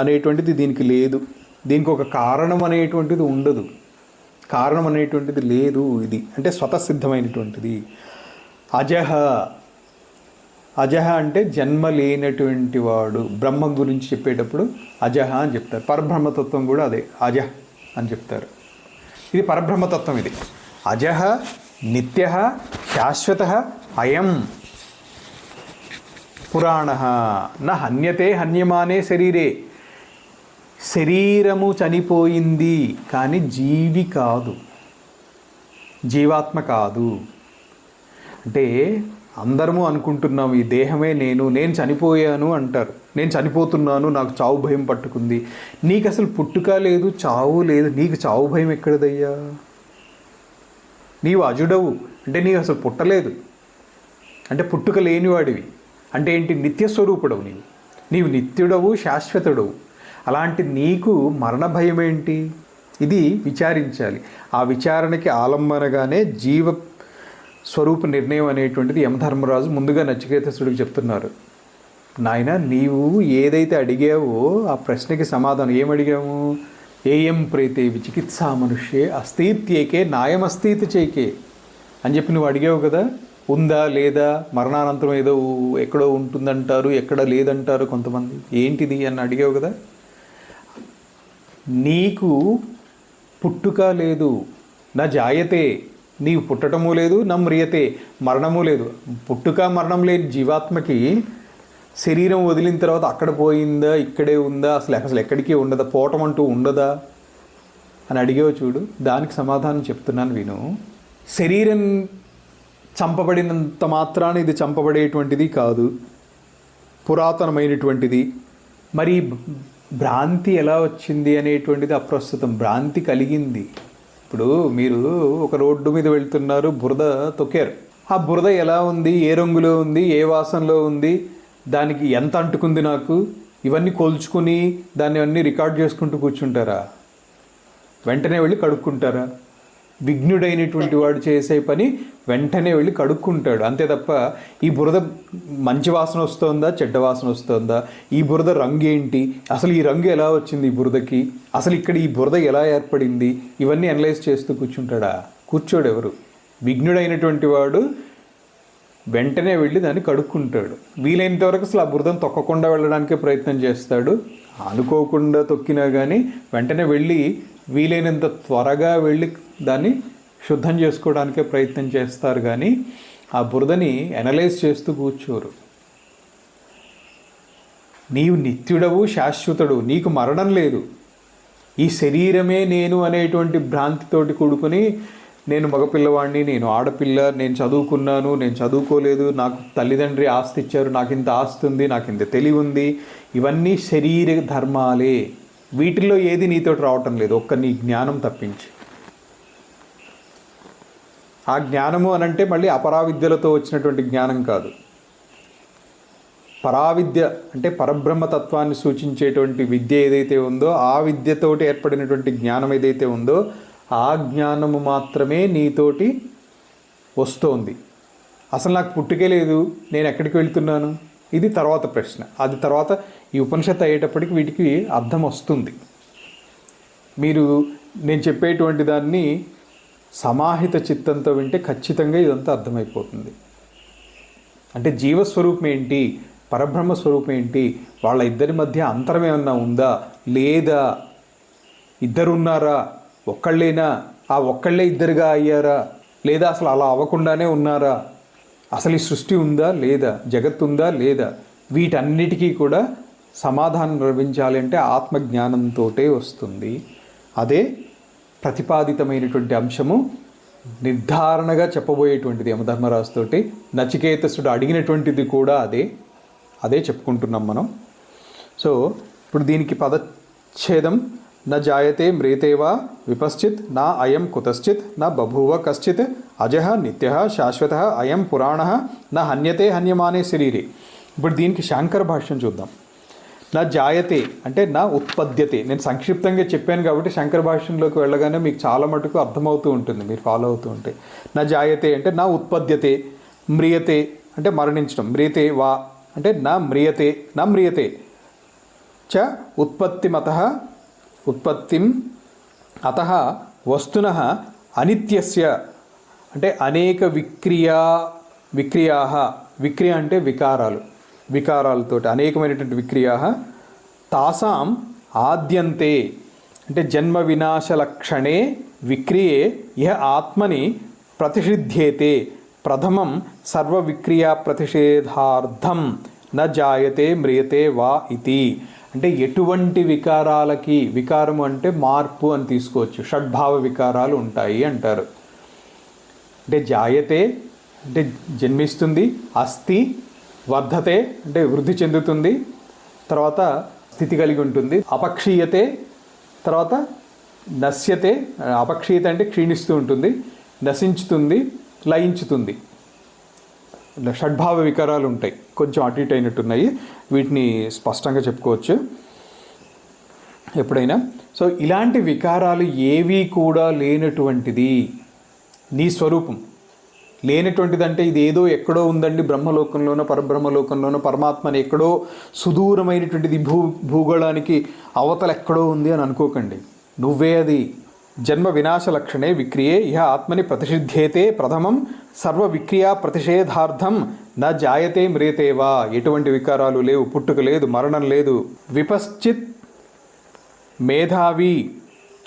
అనేటువంటిది దీనికి లేదు. దీనికి ఒక కారణం అనేటువంటిది ఉండదు, కారణం అనేటువంటిది లేదు. ఇది అంటే స్వతసిద్ధమైనటువంటిది. అజహ అజహ అంటే జన్మ లేనటువంటి వాడు. బ్రహ్మం గురించి చెప్పేటప్పుడు అజహ అని చెప్తారు. పరబ్రహ్మతత్వం కూడా అదే అజహ అని చెప్తారు. ఇది పరబ్రహ్మతత్వం. ఇది అజహ నిత్యః శాశ్వతః అయం పురాణః న హన్యతే హన్యమానే శరీరే. శరీరము చనిపోయింది కానీ జీవి కాదు, జీవాత్మ కాదు. అంటే అందరము అనుకుంటున్నాం ఈ దేహమే నేను చనిపోయాను అంటారు. నేను చనిపోతున్నాను, నాకు చావు భయం పట్టుకుంది. నీకు అసలు పుట్టుక లేదు, చావు లేదు, నీకు చావు భయం ఎక్కడదయ్యా? నీవు అజుడవు అంటే నీవు అసలు పుట్టలేదు, అంటే పుట్టుక లేనివాడివి. అంటే ఏంటి? నిత్యస్వరూపుడవు నీవు నిత్యుడవు, శాశ్వతుడవు. అలాంటి నీకు మరణ భయం ఏంటి? ఇది విచారించాలి. ఆ విచారణకి ఆలంబనగానే జీవ స్వరూప నిర్ణయం అనేటువంటిది యమధర్మరాజు ముందుగా నచికేతసుడికి చెప్తున్నారు. నాయన, నీవు ఏదైతే అడిగావో ఆ ప్రశ్నకి సమాధానం ఏమడిగాము? ఏయం ప్రేతే విచికిత్సా మనుష్యే అస్థిత్యేకే నాయమస్థితి చేకే అని చెప్పి నువ్వు అడిగావు కదా. ఉందా లేదా, మరణానంతరం ఏదో ఎక్కడో ఉంటుందంటారు, ఎక్కడ లేదంటారు కొంతమంది, ఏంటిది అని అడిగావు కదా. నీకు పుట్టుక లేదు, నా జాయతే, నీవు పుట్టటము లేదు, నా మ్రియతే, మరణము లేదు. పుట్టుక మరణం లేని జీవాత్మకి శరీరం వదిలిన తర్వాత అక్కడ పోయిందా, ఇక్కడే ఉందా, అసలు ఎక్కడికి ఉండదా, పోవటం అంటూ ఉండదా అని అడిగావు చూడు. దానికి సమాధానం చెప్తున్నాను విను. శరీరం చంపబడినంత మాత్రాన ఇది చంపబడేటువంటిది కాదు, పురాతనమైనటువంటిది. మరి భ్రాంతి ఎలా వచ్చింది అనేటువంటిది అప్రస్తుతం. భ్రాంతి కలిగింది. ఇప్పుడు మీరు ఒక రోడ్డు మీద వెళ్తున్నారు, బురద తొక్కారు. ఆ బురద ఎలా ఉంది, ఏ రంగులో ఉంది, ఏ వాసనలో ఉంది, దానికి ఎంత అంటుకుంది నాకు, ఇవన్నీ కొలుచుకుని దాన్ని అన్నీ రికార్డ్ చేసుకుంటూ కూర్చుంటారా? వెంటనే వెళ్ళి కడుక్కుంటారా? విఘ్నుడైనటువంటి వాడు చేసే పని వెంటనే వెళ్ళి కడుక్కుంటాడు. అంతే తప్ప ఈ బురద మంచి వాసన వస్తుందా, చెడ్డ వాసన వస్తుందా, ఈ బురద రంగు ఏంటి, అసలు ఈ రంగు ఎలా వచ్చింది ఈ బురదకి, అసలు ఇక్కడ ఈ బురద ఎలా ఏర్పడింది, ఇవన్నీ అనలైజ్ చేస్తూ కూర్చుంటాడా? కూర్చోడు ఎవరు. విఘ్నుడైనటువంటి వాడు వెంటనే వెళ్ళి దాన్ని కడుక్కుంటాడు. వీలైనంత వరకు అసలు ఆ బురదను తొక్కకుండా వెళ్ళడానికే ప్రయత్నం చేస్తాడు. అనుకోకుండా తొక్కినా కానీ వెంటనే వెళ్ళి వీలైనంత త్వరగా వెళ్ళి దాన్ని శుద్ధం చేసుకోవడానికే ప్రయత్నం చేస్తారు. కానీ ఆ బురదని అనలైజ్ చేస్తూ కూర్చోరు. నీవు నిత్యుడవు, శాశ్వతుడు, నీకు మరణం లేదు. ఈ శరీరమే నేను అనేటువంటి భ్రాంతితోటి కూడుకుని నేను మగపిల్లవాడిని, నేను ఆడపిల్ల, నేను చదువుకున్నాను, నేను చదువుకోలేదు, నాకు తల్లిదండ్రి ఆస్తి ఇచ్చారు, నాకు ఇంత ఆస్తి ఉంది, నాకు ఇంత తెలివి ఉంది, ఇవన్నీ శరీర ధర్మాలే. వీటిల్లో ఏది నీతోటి రావటం లేదు, ఒక్క నీ జ్ఞానం తప్పించి. ఆ జ్ఞానము అనంటే మళ్ళీ అపరావిద్యలతో వచ్చినటువంటి జ్ఞానం కాదు. పరావిద్య అంటే పరబ్రహ్మతత్వాన్ని సూచించేటువంటి విద్య ఏదైతే ఉందో, ఆ విద్యతోటి ఏర్పడినటువంటి జ్ఞానం ఏదైతే ఉందో, ఆ జ్ఞానము మాత్రమే నీతోటి వస్తోంది. అసలు నాకు పుట్టుకే లేదు, నేను ఎక్కడికి వెళ్తున్నాను, ఇది తర్వాత ప్రశ్న. అది తర్వాత ఈ ఉపనిషత్తు అయ్యేటప్పటికి వీటికి అర్థం వస్తుంది. మీరు నేను చెప్పేటువంటి దాన్ని సమాహిత చిత్తంతో వింటే ఖచ్చితంగా ఇదంతా అర్థమైపోతుంది. అంటే జీవస్వరూపం ఏంటి, పరబ్రహ్మ స్వరూపం ఏంటి, వాళ్ళ ఇద్దరి మధ్య అంతరం ఏమన్నా ఉందా లేదా, ఇద్దరున్నారా, ఒక్కళ్ళేనా, ఆ ఒక్కళ్ళే ఇద్దరుగా అయ్యారా, లేదా అసలు అలా అవ్వకుండానే ఉన్నారా, అసలు ఈ సృష్టి ఉందా లేదా, జగత్తు ఉందా లేదా, వీటన్నిటికీ కూడా సమాధానం లభించాలి అంటే ఆత్మజ్ఞానంతో వస్తుంది. అదే ప్రతిపాదితమైనటువంటి అంశము నిర్ధారణగా చెప్పబోయేటువంటిది యమధర్మరాజుతోటి. నచికేతసుడు అడిగినటువంటిది కూడా అదే చెప్పుకుంటున్నాం మనం. సో ఇప్పుడు దీనికి పదచ్ఛేదం న జాయతే మ్రేతే వా విపశ్చిత్ నా అయం కుతశ్చిత్ న బభూవ కశ్చిత్ అజః నిత్యః శాశ్వతః అయం పురాణః న హన్యతే హన్యమానే శరీరే. ఇప్పుడు దీనికి శాంకర భాష్యం చూద్దాం. నా జాయతే అంటే నా ఉత్పద్యతే. నేను సంక్షిప్తంగా చెప్పాను కాబట్టి శంకర భాష్యంలోకి వెళ్ళగానే మీకు చాలా మటుకు అర్థమవుతూ ఉంటుంది, మీరు ఫాలో అవుతూ ఉంటే. నా జాయతే అంటే నా ఉత్పద్యతే, మ్రియతే అంటే మరణించడం, మ్రియతే వా అంటే నా మ్రియతే చ ఉత్పత్తిమతః ఉత్పత్తిం అతః వస్తునః అనిత్యస్య అంటే అనేక విక్రియాః విక్రియ అంటే వికారాలతోటి అనేకమైనటువంటి విక్రియాః తాసాం ఆద్యంతే అంటే జన్మ వినాశలక్షణే విక్రియే ఇహ ఆత్మని ప్రతిషిధ్యేతే ప్రథమం సర్వ విక్రియా ప్రతిషేధార్థం న జాయతే మ్రియతే వా ఇతి. అంటే ఎటువంటి వికారాలకి, వికారము అంటే మార్పు అని తీసుకోవచ్చు, షడ్భావ వికారాలు ఉంటాయి అంటారు. అంటే జాయతే అంటే జన్మిస్తుంది, అస్థి వర్ధతే అంటే వృద్ధి చెందుతుంది, తర్వాత స్థితి కలిగి ఉంటుంది, అపక్షీయతే తర్వాత నశ్యతే, అపక్షీయత అంటే క్షీణిస్తూ ఉంటుంది, నశించుతుంది, లయించుతుంది. షడ్భావ వికారాలు ఉంటాయి, కొంచెం అటు ఇటు అయినట్టున్నాయి, వీటిని స్పష్టంగా చెప్పుకోవచ్చు ఎప్పుడైనా. సో ఇలాంటి వికారాలు ఏవి కూడా లేనటువంటిది నీ స్వరూపం. లేనటువంటిదంటే ఇది ఏదో ఎక్కడో ఉందండి, బ్రహ్మలోకంలోనో పరబ్రహ్మలోకంలోనో పరమాత్మని ఎక్కడో సుదూరమైనటువంటిది, భూగోళానికి అవతల ఎక్కడో ఉంది అని అనుకోకండి. నువ్వే అది. జన్మ వినాశ లక్షణే విక్రియే ఇహ ఆత్మని ప్రతిషిధ్యేతే ప్రథమం సర్వ విక్రియా ప్రతిషేధార్థం నా జాయతే మ్రియతేవా. ఎటువంటి వికారాలు లేవు, పుట్టుక లేదు, మరణం లేదు. విపశ్చిత్ మేధావి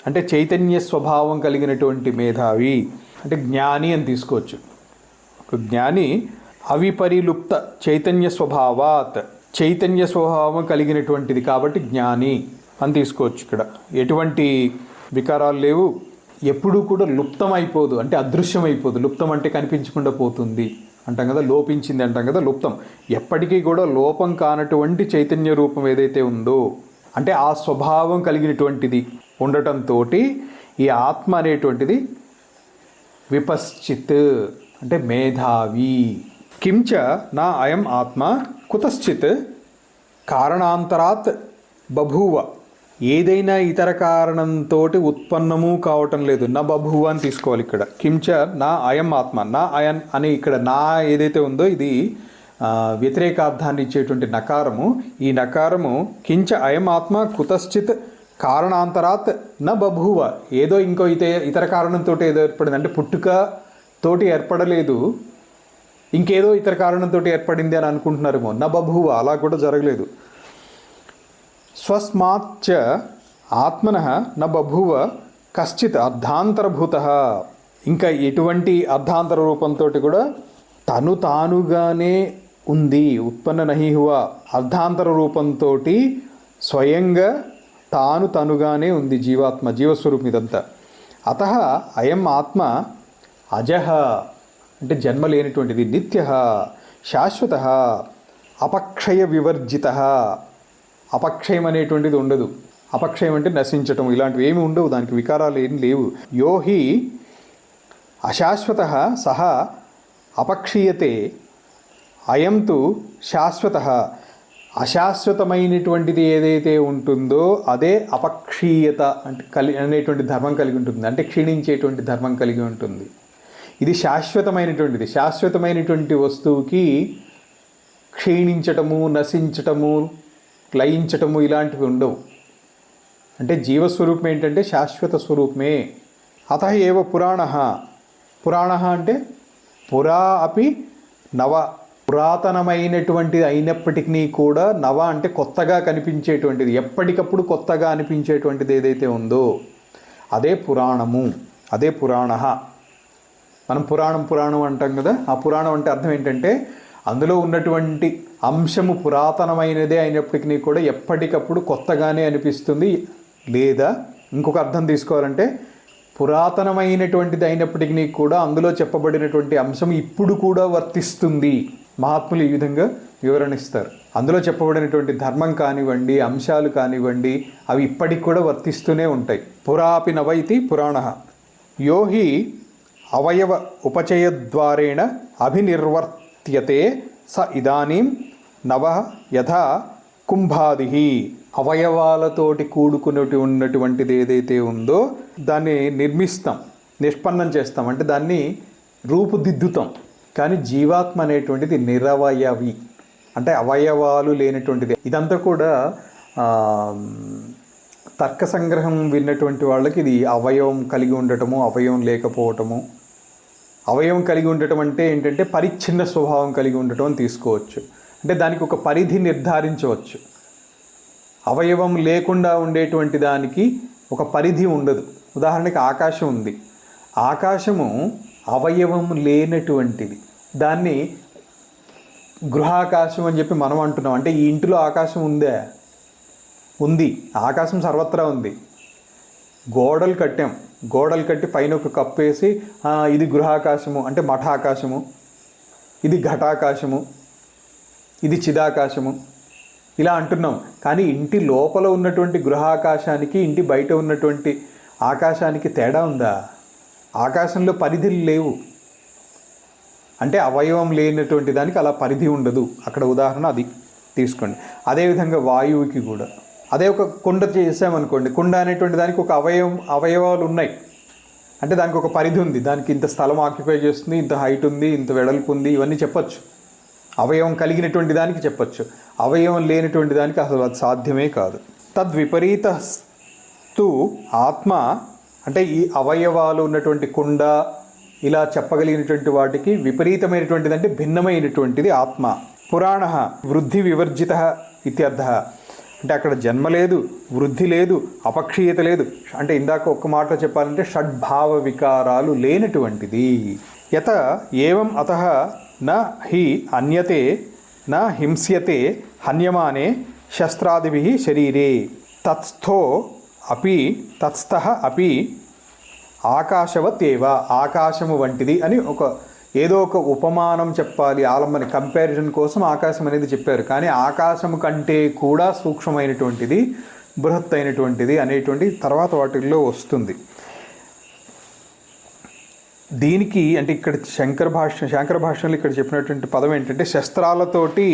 అంటే చైతన్య స్వభావం కలిగినటువంటి మేధావి అంటే జ్ఞాని అని తీసుకోవచ్చు. ఒక జ్ఞాని అవిపరిలుప్త చైతన్య స్వభావాత్, చైతన్య స్వభావం కలిగినటువంటిది కాబట్టి జ్ఞాని అని తీసుకోవచ్చు. ఇక్కడ ఎటువంటి వికారాలు లేవు, ఎప్పుడూ కూడా లుప్తం అయిపోదు అంటే అదృశ్యం అయిపోదు. లుప్తం అంటే కనిపించకుండా పోతుంది అంటాం కదా, లోపించింది అంటాం కదా, లుప్తం. ఎప్పటికీ కూడా లోపం కానటువంటి చైతన్య రూపం ఏదైతే ఉందో అంటే ఆ స్వభావం కలిగినటువంటిది ఉండటంతో ఈ ఆత్మ అనేటువంటిది విపశ్చిత్ అంటే మేధావి. కించ నా అయం ఆత్మ కుతశ్చిత్ కారణాంతరాత్ బభూవ. ఏదైనా ఇతర కారణంతో ఉత్పన్నము కావటం లేదు. నా బభూవ అని తీసుకోవాలి ఇక్కడ. కించ నా అయం ఆత్మ, నా అయన్ అని ఇక్కడ నా ఏదైతే ఉందో ఇది వ్యతిరేకార్థాన్ని ఇచ్చేటువంటి నకారము. ఈ నకారము కించ అయం ఆత్మ కుతశ్చిత్ కారణాంతరాత్ న బభూవ. ఏదో ఇంకో ఇతర కారణంతో ఏదో ఏర్పడింది అంటే పుట్టుక తోటి ఏర్పడలేదు, ఇంకేదో ఇతర కారణంతో ఏర్పడింది అని అనుకుంటున్నారేమో. న బభూవ అలా కూడా జరగలేదు. స్వస్మాచ్చ ఆత్మనః న బభూవ కశ్చిత్ అర్ధాంతరభూత. ఇంకా ఎటువంటి అర్ధాంతర రూపంతో కూడా తను తానుగానే ఉంది. ఉత్పన్న నహి హువా. అర్ధాంతర రూపంతో స్వయంగా తనుగానే ఉంది జీవాత్మ, జీవస్వరూపం ఇదంతా. అతః అయం ఆత్మ అజః అంటే జన్మ లేనటువంటిది, నిత్యః శాశ్వతః అపక్షయ వివర్జితః. అపక్షయం అనేటువంటిది ఉండదు. అపక్షయం అంటే నశించటం, ఇలాంటివి ఏమి ఉండవు, దానికి వికారాలు ఏమి లేవు. యోహి అశాశ్వతః సహ అపక్షీయతే అయం తు శాశ్వతః. అశాశ్వతమైనటువంటిది ఏదైతే ఉంటుందో అదే అపక్షీయత అంటే అనేటువంటి ధర్మం కలిగి ఉంటుంది, అంటే క్షీణించేటువంటి ధర్మం కలిగి ఉంటుంది. ఇది శాశ్వతమైనటువంటిది. శాశ్వతమైనటువంటి వస్తువుకి క్షీణించటము, నశించటము, లయించటము ఇలాంటివి ఉండవు. అంటే జీవస్వరూపం ఏంటంటే శాశ్వత స్వరూపమే. అతః ఏవ పురాణః. పురాణః అంటే పురా అపి నవ, పురాతనమైనటువంటిది అయినప్పటికీ కూడా నవ అంటే కొత్తగా కనిపించేటువంటిది, ఎప్పటికప్పుడు కొత్తగా అనిపించేటువంటిది ఏదైతే ఉందో అదే పురాణము, అదే పురాణః. మనం పురాణం అంటాం కదా, ఆ పురాణం అంటే అర్థం ఏంటంటే అందులో ఉన్నటువంటి అంశము పురాతనమైనదే అయినప్పటికీ కూడా ఎప్పటికప్పుడు కొత్తగానే అనిపిస్తుంది. లేదా ఇంకొక అర్థం తీసుకోవాలంటే పురాతనమైనటువంటిది అయినప్పటికీ కూడా అందులో చెప్పబడినటువంటి అంశం ఇప్పుడు కూడా వర్తిస్తుంది. మహాత్ములు ఈ విధంగా వివరణిస్తారు. అందులో చెప్పబడినటువంటి ధర్మం కానివ్వండి, అంశాలు కానివ్వండి, అవి ఇప్పటికి కూడా వర్తిస్తూనే ఉంటాయి. పురాపి నవైతి పురాణః. యోహి అవయవ ఉపచయద్వారేణ అభినిర్వర్త్యతే స ఇదానీం నవ యథా కుంభాది. అవయవాలతోటి ఉన్నటువంటిది ఏదైతే ఉందో దాన్ని నిర్మిస్తాం, నిష్పన్నం చేస్తాం, అంటే దాన్ని రూపుదిద్దుతాం. కానీ జీవాత్మ అనేటువంటిది నిరవయవి, అంటే అవయవాలు లేనటువంటిది. ఇదంతా కూడా తర్క సంగ్రహం విన్నటువంటి వాళ్ళకి ఇది అవయవం కలిగి ఉండటము, అవయవం లేకపోవటము. అవయవం కలిగి ఉండటం అంటే ఏంటంటే పరిచ్ఛిన్న స్వభావం కలిగి ఉండటం అని తీసుకోవచ్చు. అంటే దానికి ఒక పరిధి నిర్ధారించవచ్చు. అవయవం లేకుండా ఉండేటువంటి దానికి ఒక పరిధి ఉండదు. ఉదాహరణకి ఆకాశం ఉంది. ఆకాశము అవయవం లేనటువంటిది. దాన్ని గృహాకాశం అని చెప్పి మనం అంటున్నాం. అంటే ఈ ఇంటిలో ఆకాశం ఉందా? ఉంది. ఆకాశం సర్వత్రా ఉంది. గోడలు కట్టాం, గోడలు కట్టి పైన ఒక కప్పు వేసి ఇది గృహాకాశము అంటే మఠాకాశము ఇది ఘటాకాశము, ఇది చిదాకాశము ఇలా అంటున్నాం. కానీ ఇంటి లోపల ఉన్నటువంటి గృహాకాశానికి ఇంటి బయట ఉన్నటువంటి ఆకాశానికి తేడా ఉందా? ఆకాశంలో పరిధులు లేవు. అంటే అవయవం లేనటువంటి దానికి అలా పరిధి ఉండదు. అక్కడ ఉదాహరణ అది తీసుకోండి. అదేవిధంగా వాయువుకి కూడా అదే ఒక కుండ చేసామనుకోండి, కుండ అనేటువంటి దానికి ఒక అవయవాలు ఉన్నాయి. అంటే దానికి ఒక పరిధి ఉంది, దానికి ఇంత స్థలం ఆక్యుపై చేస్తుంది, ఇంత హైట్ ఉంది, ఇంత వెడల్పు ఉంది, ఇవన్నీ చెప్పచ్చు. అవయవం కలిగినటువంటి దానికి చెప్పచ్చు. అవయవం లేనటువంటి దానికి అసలు అది సాధ్యమే కాదు. తద్విపరీతస్తు ఆత్మ, అంటే ఈ అవయవాలు ఉన్నటువంటి కుండ ఇలా చెప్పగలిగినటువంటి వాటికి విపరీతమైనటువంటిది అంటే భిన్నమైనటువంటిది ఆత్మ. పురాణ వృద్ధి వివర్జిత ఇత్యర్థ. అంటే అక్కడ జన్మ లేదు, వృద్ధి లేదు, అపక్షీయత లేదు. అంటే ఇందాక ఒక్క మాటలో చెప్పాలంటే షడ్భావ వికారాలు లేనటువంటిది. యత ఏవం అతః న హి అన్యతే న హింస్యతే హన్యమానే శస్త్రాదిభిః శరీరే తత్స్థః అపి ఆకాశవతేవ, ఆకాశము వంటిది అని ఏదో ఒక ఉపమానం చెప్పాలి, ఆలంబన కంపారిజన్ కోసం ఆకాశం అనేది చెప్పారు. కానీ ఆకాశము కంటే కూడా సూక్ష్మమైనటువంటిది, బృహత్ అయినటువంటిది అనేటువంటి తర్వాత వాటిల్లో వస్తుంది. దీనికి అంటే ఇక్కడ శంకర భాష్యంలో ఇక్కడ చెప్పినటువంటి పదం ఏంటంటే శస్త్రాలతోటి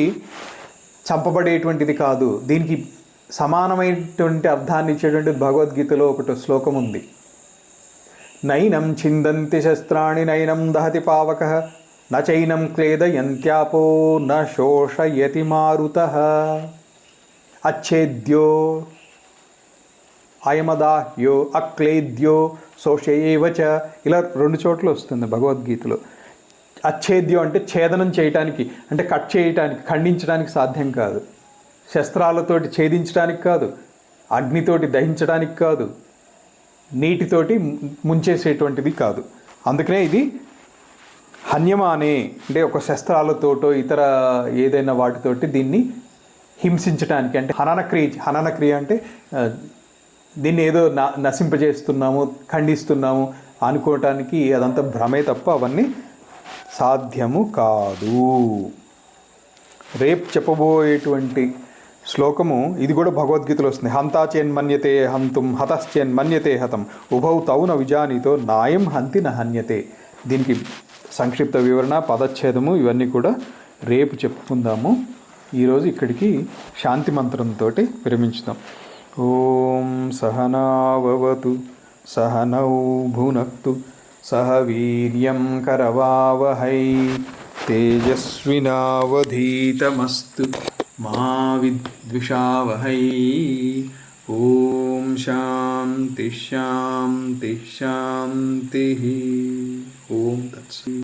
చంపబడేటువంటిది కాదు. దీనికి సమానమైనటువంటి అర్థాన్ని ఇచ్చేటువంటి భగవద్గీతలో ఒకటి శ్లోకం ఉంది. నైనం ఛిందంతి శస్త్రాణి నైనం దహతి పావకః నచైనం క్లేదయంత్యాపో న శోషయతి మారుతః అచ్ఛేద్యో అయమదాహ్యో అక్లేద్యో శోషయేవచ. ఇలా 2 చోట్ల వస్తుంది భగవద్గీతలో. అచ్ఛేద్యం అంటే ఛేదనం చేయటానికి, అంటే కట్ చేయటానికి, ఖండించడానికి సాధ్యం కాదు. శస్త్రాలతోటి ఛేదించడానికి కాదు, అగ్నితోటి దహించడానికి కాదు, నీటితోటి ముంచేసేటువంటిది కాదు. అందుకనే ఇది హన్యమానే అంటే ఒక శస్త్రాలతోటో ఇతర ఏదైనా వాటితోటి దీన్ని హింసించడానికి, అంటే హననక్రియ అంటే దీన్ని ఏదో నశింపజేస్తున్నాము, ఖండిస్తున్నాము అనుకోవటానికి అదంతా భ్రమే తప్ప అవన్నీ సాధ్యము కాదు. రేపు చెప్పబోయేటువంటి శ్లోకము ఇది కూడా భగవద్గీతలో వస్తుంది. హంతాచేన్మన్యతే హంతుం హతశ్చేన్మన్యతే హతం ఉభౌ తౌ న విజానీతో నాయం హంతి న హన్యతే. దీనికి సంక్షిప్త వివరణ, పదచ్ఛేదము ఇవన్నీ కూడా రేపు చెప్పుకుందాము. ఈరోజు ఇక్కడికి శాంతి మంత్రంతో విరమించుదాం. ఓం సహనావవతు సహనౌ భునక్తు సహ వీర్యం కరవావహై తేజస్వినావధీతమస్తు మా విద్విషావహై. ఓం శాంతి శాంతి శాంతి. ఓం తత్సత్.